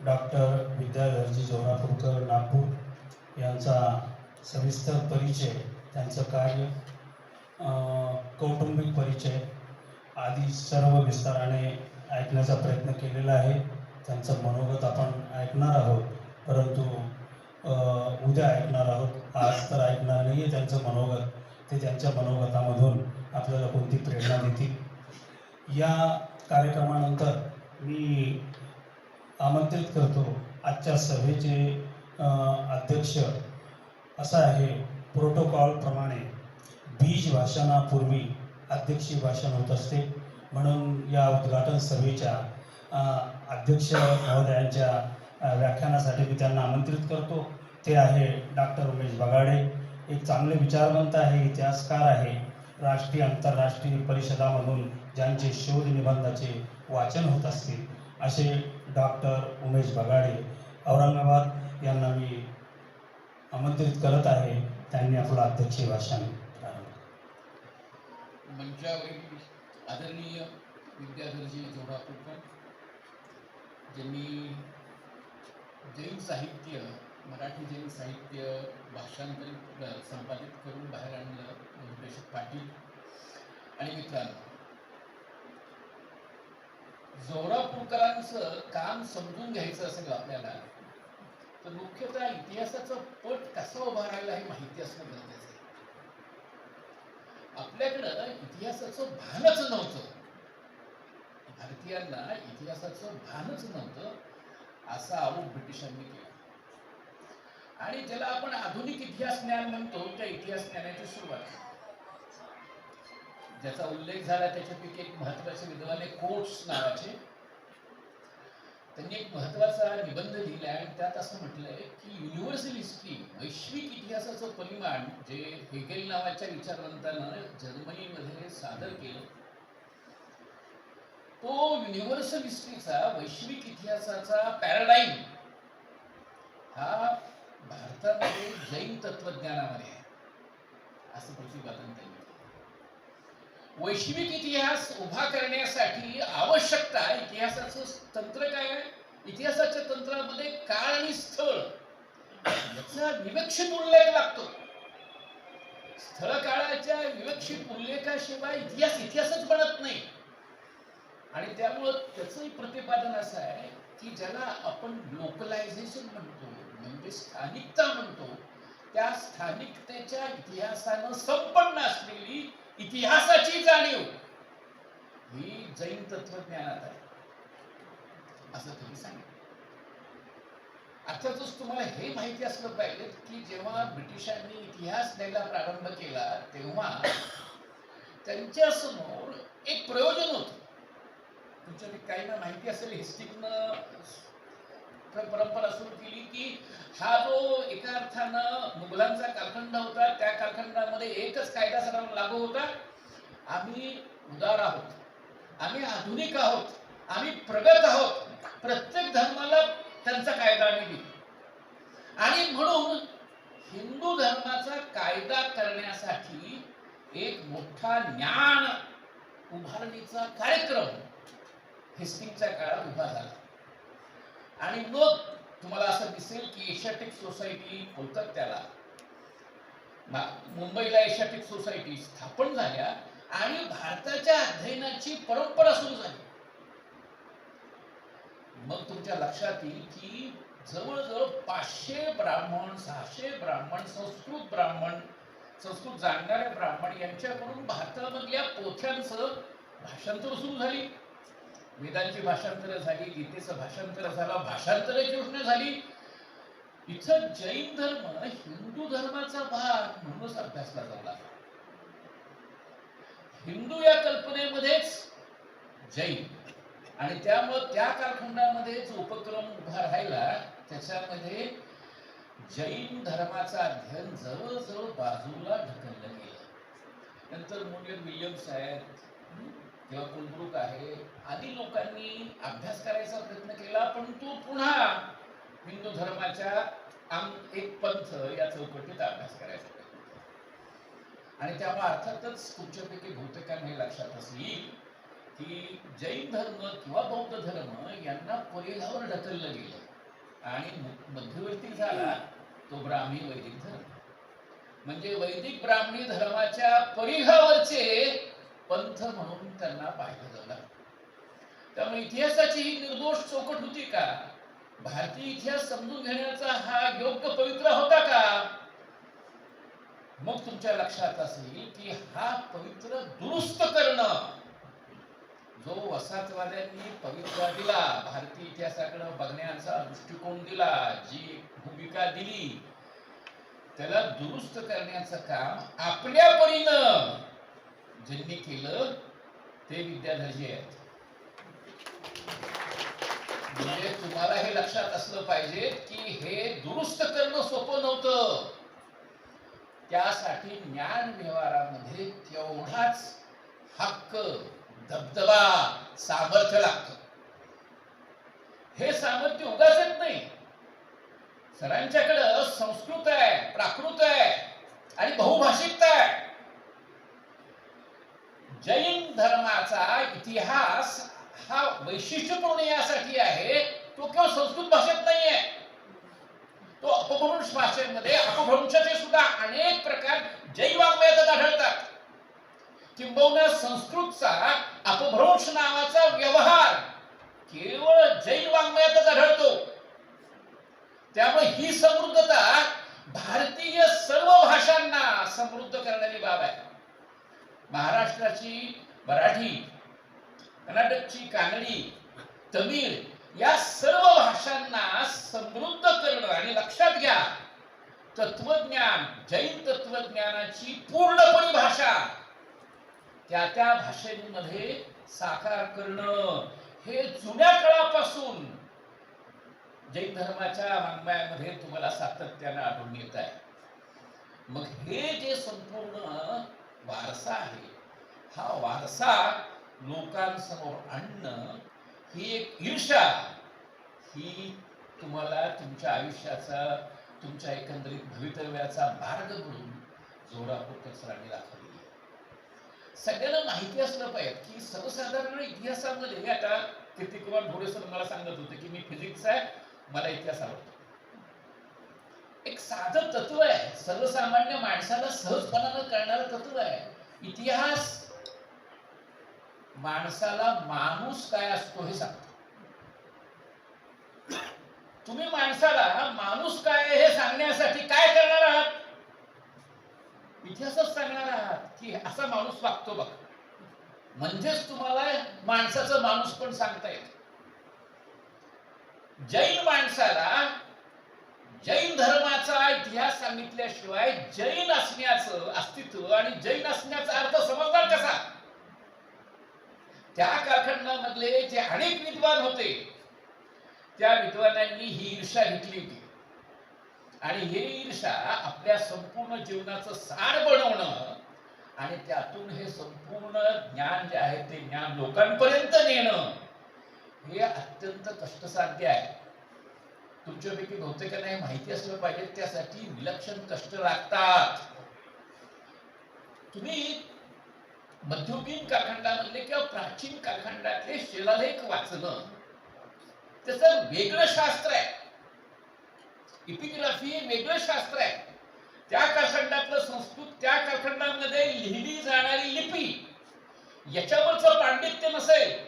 डॉक्टर विद्याधरजी जोरापूरकर नागपूर यांचा सविस्तर परिचय, त्यांचं कार्य, कौटुंबिक परिचय आदी सर्व विस्ताराने ऐकण्याचा प्रयत्न केलेला आहे. त्यांचं मनोगत आपण ऐकणार आहोत, परंतु उद्या ऐकणार आहोत. आज तर ऐकणार नाही आहे त्यांचं मनोगत. ते त्यांच्या मनोगतामधून आपल्याला कोणती प्रेरणा देतील. या कार्यक्रमानंतर मी आमंत्रित करतो आजच्या सभेचे अध्यक्ष. असं आहे, प्रोटोकॉलप्रमाणे बीज भाषणापूर्वी अध्यक्षीय भाषण होत असते. म्हणून या उद्घाटन सभेच्या अध्यक्ष महोदयांच्या व्याख्यानासाठी मी त्यांना आमंत्रित करतो. ते आहे डॉक्टर उमेश बगाडे. एक चांगले विचारवंत आहे, इतिहासकार आहे. राष्ट्रीय आंतरराष्ट्रीय परिषदामधून ज्यांचे शोध निबंधाचे वाचन होत असते असे डॉक्टर उमेश बगाडे औरंगाबाद यांना मी आमंत्रित करत आहे. त्यांनी आपलं अध्यक्षीय भाषण प्रारंभ. मंचावरील आदरणीय विद्याधरजी जोरापूरकर, ज्यांनी जैन साहित्य, मराठी जैन साहित्य भाषांतरित संपादित करून बाहेर आणलं, निर्देशक पाटील आणि मित्रांनो, जोरापूरकरांचं काम समजून घ्यायचं असेल आपल्याला तर मुख्यतः इतिहासाचा पट कसा उभारायला हे माहिती असणं गरजेचं आहे. आपल्याकडं इतिहासाचं भानच नव्हतं, भारतीयांना इतिहासाचं भानच नव्हतं असा आरोप ब्रिटिशांनी केला. आणि ज्याला आपण आधुनिक इतिहास ज्ञान म्हणतो त्या इतिहास ज्ञानाची सुरुवात, ज्याचा उल्लेख झाला त्याच्यापैकी एक महत्वाचे विद्वान आहे कोट्स नावाचे. त्यांनी एक महत्वाचा निबंध लिहिला आणि त्यात असं म्हटलंय की युनिव्हर्सल हिस्ट्री, वैश्विक इतिहासाचं परिमाण, जे हेगेल नावाच्या विचारवंतानं जर्मनीमध्ये सादर केलं, तो युनिव्हर्सल हिस्ट्रीचा, वैश्विक इतिहासाचा पॅराडाईम हा भारतामध्ये जैन तत्वज्ञानामध्ये आहे असं प्रतिपादन त्यांनी. वैश्विक इतिहास उभा करण्यासाठी आवश्यकता इतिहासाचं तंत्र काय आहे, इतिहासाच्या तंत्रामध्ये काळ आणि स्थळ याचा विवक्षित उल्लेख लागतो. स्थळ काळाच्या विवक्षित उल्लेखाशिवाय इतिहासच बनत नाही. आणि त्यामुळं त्याचंही प्रतिपादन असं आहे की ज्याला आपण लोकलायझेशन म्हणतो, म्हणजे स्थानिकता म्हणतो, त्या स्थानिकतेच्या इतिहासानं संपन्न असलेली इतिहासाची जाणीव ही जैन तत्वज्ञानात आहे असं तुम्ही सांगितलं. अर्थातच तुम्हाला हे माहिती असलं पाहिजे की जेव्हा ब्रिटिशांनी इतिहास द्यायला प्रारंभ केला तेव्हा त्यांच्या समोर एक प्रयोजन होतं. तुमच्या काहींना माहिती असेल, हिस्टिकनं परंपरा सुरू केली की हा जो एका अर्थानं मुघलांचा कालखंड होता, त्या कालखंडामध्ये एकच कायदा सर्वांना लागू होता, आम्ही उदार आहोत, आम्ही आधुनिक आहोत, आम्ही प्रगत आहोत, प्रत्येक धर्माला त्यांचा कायदा आम्ही दिला. आणि म्हणून हिंदू धर्माचा कायदा करण्यासाठी एक मोठा ज्ञान उभारणीचा कार्यक्रम हेस्टिंगच्या काळात उभा झाला. आणि मग तुम्हाला असं दिसेल की एशियाटिक सोसायटी बोलतात त्याला, मुंबईला एशियाटिक सोसायटी स्थापन झाल्या आणि भारताच्या अध्ययनाची परंपरा सुरू झाली. मग तुमच्या लक्षात येईल की जवळजवळ 500 ब्राह्मण, 600 ब्राह्मण, संस्कृत जाणणारे ब्राह्मण यांच्याकडून भारतामधल्या पोथ्यांचं भाषांतर सुरू झाली. वेदांची भाषांतर झाली, गीतेचं भाषांतर झालं, भाषांतराची योजना झाली. इथं जैन धर्म हिंदू धर्माचा भाग म्हणूनच अभ्यासला जाऊ लागला. हिंदू या कल्पनेमध्येच जैन, आणि त्यामुळे त्या कालखंडामध्ये जो उपक्रम उभा राहिला त्याच्यामध्ये जैन धर्माचं अध्ययन जवळजवळ बाजूला ढकललं गेलं. नंतर मोनियर विल्यम्स आहेत किंवा कुलब्रुक आहे, आदी लोकांनी अभ्यास करायचा प्रयत्न केला, परंतु पुन्हा हिंदू धर्माच्या एक पंथ या चौकटीत अभ्यास करायचा प्रयत्न केला. आणि त्यामुळे अर्थातच तुमच्यापैकी बहुतेकांना हे लक्षात असेल की जैन धर्म किंवा बौद्ध धर्म यांना परिघावर ढकललं गेलं आणि मध्यवर्ती झाला तो ब्राह्मी वैदिक धर्म. म्हणजे वैदिक ब्राह्मणी धर्माच्या परिघावरचे पंथ म्हणून त्यांना पाहिलं जाऊ लागलं. त्यामुळे इतिहासाची ही निर्दोष चौकट होती का? भारतीय इतिहास समजून घेण्याचा हा योग्य पवित्र होता का? मग तुमच्या लक्षात असेल की हा पवित्र दुरुस्त करणं, जो वसाहतवाद्यांनी पवित्र दिला, भारतीय इतिहासाकडे बघण्याचा दृष्टिकोन दिला, जी भूमिका दिली, त्याला दुरुस्त करण्याचं काम आपल्या परीनं ज्यांनी केलं ते विद्याधरजी आहेत. म्हणजे तुम्हाला हे लक्षात असलं पाहिजे की हे दुरुस्त करणं सोपं नव्हतं. त्यासाठी ज्ञान व्यवहारामध्ये तेवढाच हक्क, दबदबा, सामर्थ्य लागतं. हे सामर्थ्य उगाच येत नाही. सरांच्याकडं संस्कृत आहे, प्राकृत आहे आणि बहुभाषिकता आहे. जैन धर्माचा इतिहास हा वैशिष्ट्यपूर्ण यासाठी आहे, तो केवळ संस्कृत भाषेत नाहीये, तो अपभ्रंश भाषेमध्ये, अपभ्रंशाचे सुद्धा अनेक प्रकार जैन वाङ्मयात आढळतात. किंबहुना संस्कृतचा अपभ्रंश नावाचा व्यवहार केवळ जैन वाङ्मयातच आढळतो. त्यामुळे ही समृद्धता भारतीय सर्व भाषांना समृद्ध करणारी बाब आहे. महाराष्ट्राची मराठी, कर्नाटकची कानडी, तमिळ या सर्व भाषांना समृद्ध करणं. आणि लक्षात घ्या, तत्वज्ञान, जैन तत्वज्ञानाची पूर्णपणे भाषा त्या त्या भाषेमध्ये साकार करणं हे जुन्या काळापासून जैन धर्माच्या वाङ्मयामध्ये तुम्हाला सातत्याने आढळून येत आहे. मग हे जे संपूर्ण वारसा आहे, हा वारसा लोकांसमोर आणणं ही एक ईर्षा, ही तुम्हाला तुमच्या आयुष्याचा, तुमच्या एकंदरीत भवितव्याचा मार्ग म्हणून जोरापूर सरांनी दाखवली. सगळ्यांना माहिती असलं पाहिजे की सर्वसाधारण इतिहासामध्ये, आता कीर्तिकुमार ढोरे सर मला सांगत होते की मी फिजिक्स आहे, मला इतिहास आवडतो. एक साधं तत्व आहे, सर्वसामान्य माणसाला सहजपणानं कळणारं तत्व आहे. इतिहास माणसाला माणूस काय असतो हे सांगतो. तुम्ही माणसाला माणूस काय आहे हे सांगण्यासाठी काय करणार आहात? इतिहासच सांगणार आहात की असा माणूस वागतो बघ, म्हणजेच तुम्हाला माणसाचं माणूस पण सांगता येत. जैन माणसाला जैन धर्माचा इतिहास सांगितल्याशिवाय जैन असण्याचं अस्तित्व आणि जैन असण्याचा अर्थ समजणार कसा? त्या कालखंडामधले जे अनेक विद्वान होते त्या विद्वानांनी ही ईर्षा घेतली होती आणि हे ईर्षा आपल्या संपूर्ण जीवनाचं सार बनवणं आणि त्यातून हे संपूर्ण ज्ञान जे आहे ते ज्ञान लोकांपर्यंत नेणं हे अत्यंत कष्टसाध्य आहे. तुमच्यापैकी बहुतेकांना हे माहिती असलं पाहिजे, त्यासाठी विलक्षण कष्ट लागतात. तुम्ही मध्ययुगीन कालखंडामधले किंवा प्राचीन कालखंडातले शिलालेख वाचणं त्याचं वेगळं शास्त्र आहे. इपिग्राफी हे वेगळं शास्त्र आहे. त्या कालखंडातलं संस्कृत, त्या कालखंडामध्ये लिहिली जाणारी लिपी याच्यावरचं पांडित्य नसेल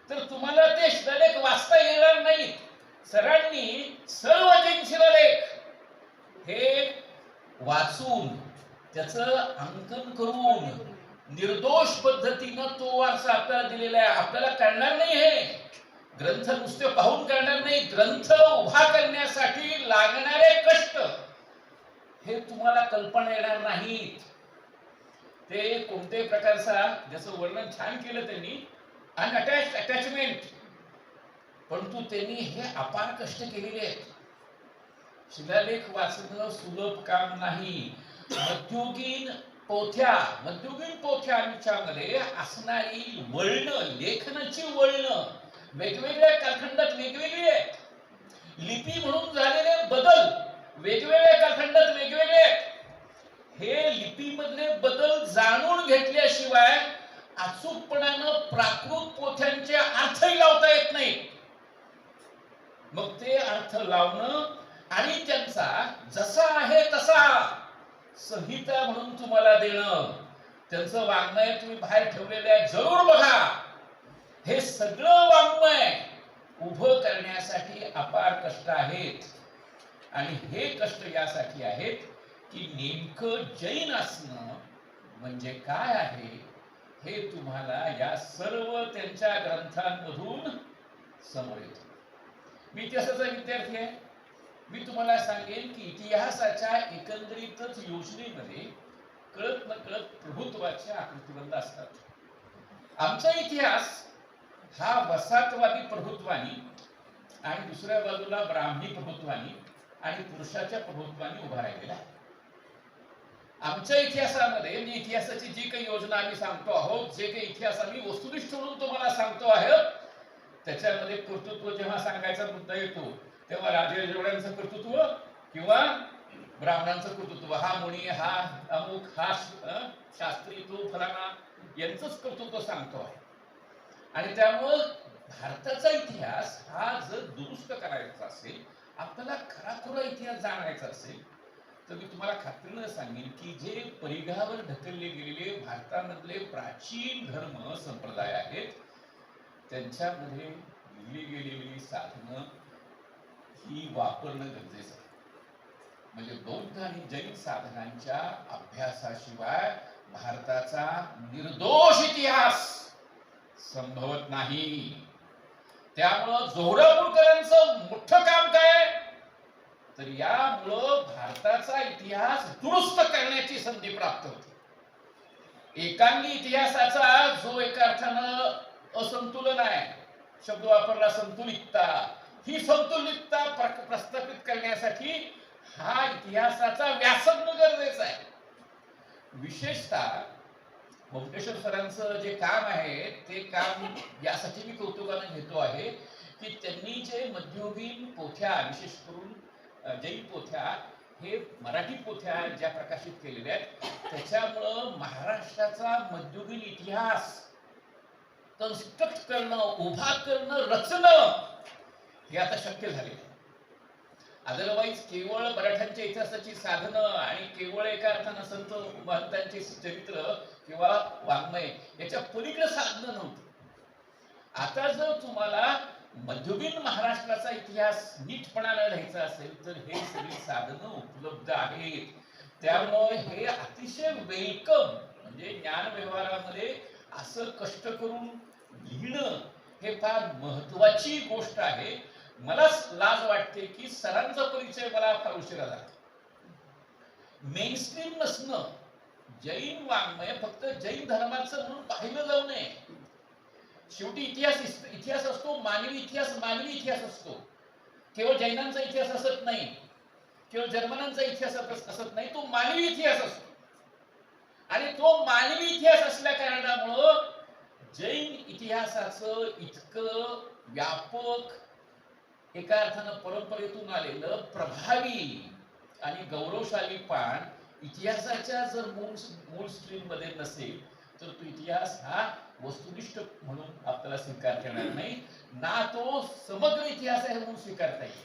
तर तुम्हाला ते शिलालेख वाचता येणार नाहीत. सरांनी सर्व जैन शिलालेख हे वाचून त्याचं अंकन करून निर्दोष पद्धतीनं तो वारसा आपल्याला दिलेला आहे. आपल्याला कळणार नाही हे ग्रंथ नुसते पाहून करणार नाही. ग्रंथ उभा करण्यासाठी लागणारे कष्ट हे तुम्हाला कल्पना येणार नाहीत. ते कोणत्याही प्रकारचा, जसं वर्णन छान केलं त्यांनी, अनअटॅच्ड अटॅचमेंट, परंतु त्यांनी हे अपार कष्ट केलेले आहेत. शिलालेख वाचणं सुलभ काम नाही. मध्ययुगीन पोथ्यांच्यामध्ये असणारी वळणं, लेखनाची वळणं वेगवेगळ्या कालखंडात वेगवेगळी आहेत. लिपी म्हणून झालेले बदल वेगवेगळ्या कालखंडात वेगवेगळे आहेत. हे लिपीमधले बदल जाणून घेतल्याशिवाय अचूकपणानं प्राकृत पोथ्यांचे अर्थही लावता येत नाही. मग ते अर्थ लावणं आणि त्यांचा जसा आहे तसा संहिता म्हणून तुम्हाला देणं, त्यांचं वाङ्मय तुम्ही बाहेर ठेवलेलं आहे जरूर बघा. हे सगळं वाङ्मय उभं करण्यासाठी अपार कष्ट आहेत आणि हे कष्ट यासाठी आहेत की नेमकं जैन असणं म्हणजे काय आहे हे तुम्हाला या सर्व त्यांच्या ग्रंथांमधून समोर येतं. मी इतिहासाचा विद्यार्थी आहे. मी तुम्हाला सांगेन की इतिहासाच्या एकंदरीतच योजनेमध्ये कळत नकळत प्रभुत्वाचे आकृतिबंध असतात. आमचा इतिहास हा वसाहतवादी प्रभुत्वानी आणि दुसऱ्या बाजूला ब्राह्मणी प्रभुत्वानी आणि पुरुषाच्या प्रभुत्वानी उभा राहिलेला आहे. आमच्या इतिहासामध्ये म्हणजे इतिहासाची जी काही योजना आम्ही सांगतो आहोत, जे काही इतिहास आम्ही वस्तुनिष्ठ म्हणून तुम्हाला सांगतो आहे, त्याच्यामध्ये कर्तृत्व जेव्हा सांगायचा मुद्दा येतो तेव्हा राजवाड्यांचं कर्तृत्व किंवा ब्राह्मणांचं कर्तृत्व, हा मुनी, हा अमुक, हा शास्त्री, तो फलाना, यांचंच कर्तृत्व सांगतो आहे. आणि त्यामुळं भारताचा इतिहास हा जर दुरुस्त करायचा असेल, आपल्याला खराखुरा इतिहास जाणायचा असेल, तर मी तुम्हाला खात्रीनं सांगेन की जे परिघावर ढकलले गेलेले भारतामधले प्राचीन धर्म संप्रदाय आहेत त्यांच्यामध्ये लिहिली गेलेली साधनं ही वापरणं गरजेचं आहे. म्हणजे बौद्ध आणि जैन साधनांच्या अभ्यासाशिवाय भारताचा निर्दोष इतिहास संभवत नाही. त्यामुळं जोहरापूरकरांचं मोठं काम काय, तर यामुळं भारताचा इतिहास दुरुस्त करण्याची संधी प्राप्त होती. एकांगी इतिहासाचा जो एका अर्थानं असंतुलन आहे, शब्द वापरला संतुलितता, ही संतुलितता प्रस्थापित करण्यासाठी हा इतिहासाचा व्यासंग गरजेचा आहे. विशेषतः मुक्तेश्वर सरांचं जे काम आहे ते काम यासाठी मी कौतुकाने घेतो आहे की त्यांनी जे मध्ययुगीन पोथ्या, विशेष करून जैन पोथ्या, हे मराठी पोथ्या ज्या प्रकाशित केलेल्या आहेत त्याच्यामुळं महाराष्ट्राचा मध्ययुगीन इतिहास कन्स्ट्रक्ट करणं, उभा करणं, रचणं हे आता शक्य झाले. अदरवाईज केवळ मराठ्यांच्या इतिहासाची साधनं आणि केवळ एका अर्थानं संत महंतांचे चरित्र किंवा वाङ्मय याच्या पलीकडे साधनं नव्हती. आता जर तुम्हाला मध्ययुगीन महाराष्ट्राचा इतिहास नीटपणाने लिहायचा असेल तर हे सगळी साधनं उपलब्ध आहेत. त्यामुळे हे अतिशय वेलकम, म्हणजे ज्ञान व्यवहारामध्ये असं कष्ट करून लिहिणं हे फार महत्वाची गोष्ट आहे. मला लाज वाटते की सरांचा परिचय मला फार उशिरा झाला. मेनस्ट्रीम नसणं, जैन वाङ्मय फक्त जैन धर्माचं म्हणून पाहिलं जाऊ नये. शेवटी इतिहास असतो, मानवी इतिहास असतो. केवळ जैनांचा इतिहास असत नाही, केवळ जर्मनांचा इतिहास असत नाही, तो मानवी इतिहास असतो. आणि तो मानवी इतिहास असल्या कारणामुळं जैन इतिहासाचं इतकं व्यापक, एका अर्थानं परंपरेतून आलेलं प्रभावी आणि गौरवशाली पान इतिहासाच्या जर मूळ स्ट्रीम मध्ये नसेल तर तो इतिहास हा वस्तुनिष्ठ म्हणून आपल्याला स्वीकार करणार नाही ना, तो समग्र इतिहास आहे म्हणून स्वीकारता येईल.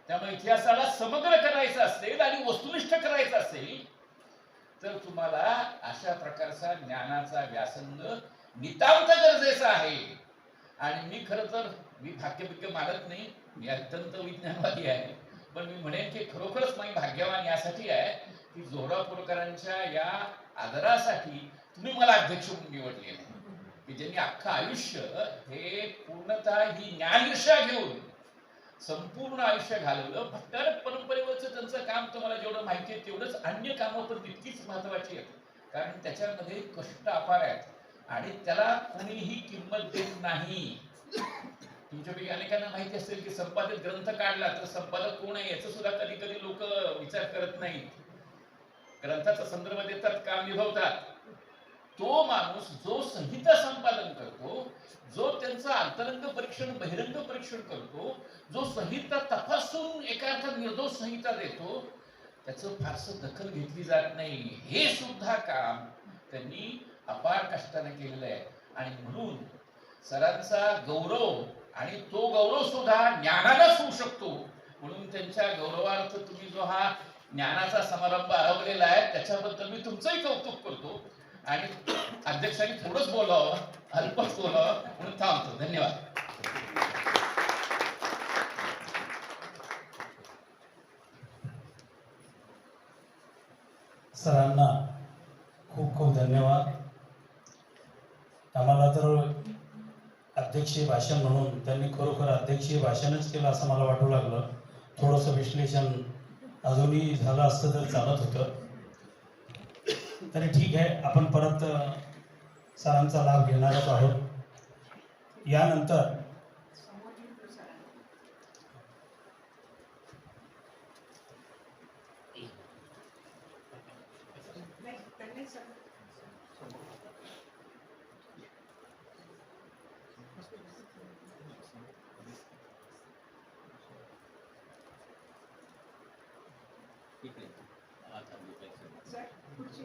त्यामुळे इतिहासाला समग्र करायचं असेल आणि वस्तुनिष्ठ करायचं असेल तर तुम्हाला अशा प्रकारचा ज्ञानाचा व्यासंग नितांत गरजेचा आहे. आणि मी खरं तर भाग्य मानत नाही, मी अत्यंत विज्ञानवादी आहे, पण मी म्हणेन की खरोखरच मी भाग्यवान यासाठी आहे की जोरापूरकरांच्या या आदरासाठी तुम्ही मला अध्यक्ष म्हणून निवडले नाही, की ज्यांनी अख्खं आयुष्य हे पूर्णतः ही ज्ञानईर्षा घेऊन संपूर्ण आयुष्य घालवलं. भट्टारक परंपरेवरचं त्यांचं काम तुम्हाला जेवढं माहिती आहे तेवढंच अन्य कामं पण तितकीच महत्वाची आहेत, कारण त्याच्यामध्ये कष्ट अपार आहेत आणि त्याला कोणीही किंमत देत नाही. तुमच्यापैकी अनेकांना माहिती असेल की संपादित ग्रंथ काढला तर संपादक कोण आहे याचं सुद्धा कधी कधी लोक विचार करत नाही. ग्रंथाचा संदर्भ देतात, काम निभवतात. तो माणूस जो संहिता संपादन करतो, जो त्यांचं अंतरंग परीक्षण बहिरंग परीक्षण करतो, जो संहिता तपासून एका अर्थात निर्दोष संहिता देतो, त्याचं फारसं दखल घेतली जात नाही. हे सुद्धा काम त्यांनी अपार कष्टाने केलेलं आहे. आणि म्हणून सरांचा गौरव, आणि तो गौरव सुद्धा ज्ञानालाच होऊ शकतो. म्हणून त्यांच्या गौरवार्थ तुम्ही जो हा ज्ञानाचा समारंभ आरवलेला आहे त्याच्याबद्दल मी तुमचंही कौतुक करतो. आणि अध्यक्षांनी थोडंच बोलावं, अल्पच बोलावं म्हणून थांबतो. धन्यवाद. सरांना खूप खूप धन्यवाद. आम्हाला तर अध्यक्षीय भाषण म्हणून त्यांनी खरोखर अध्यक्षीय भाषणच केलं असं मला वाटू लागलं. थोडंसं विश्लेषण अजूनही झालं असतं तर चालत होतं. तरी ठीक आहे, आपण परत सरांचा लाभ घेणारच आहोत. यानंतर सर, पुढची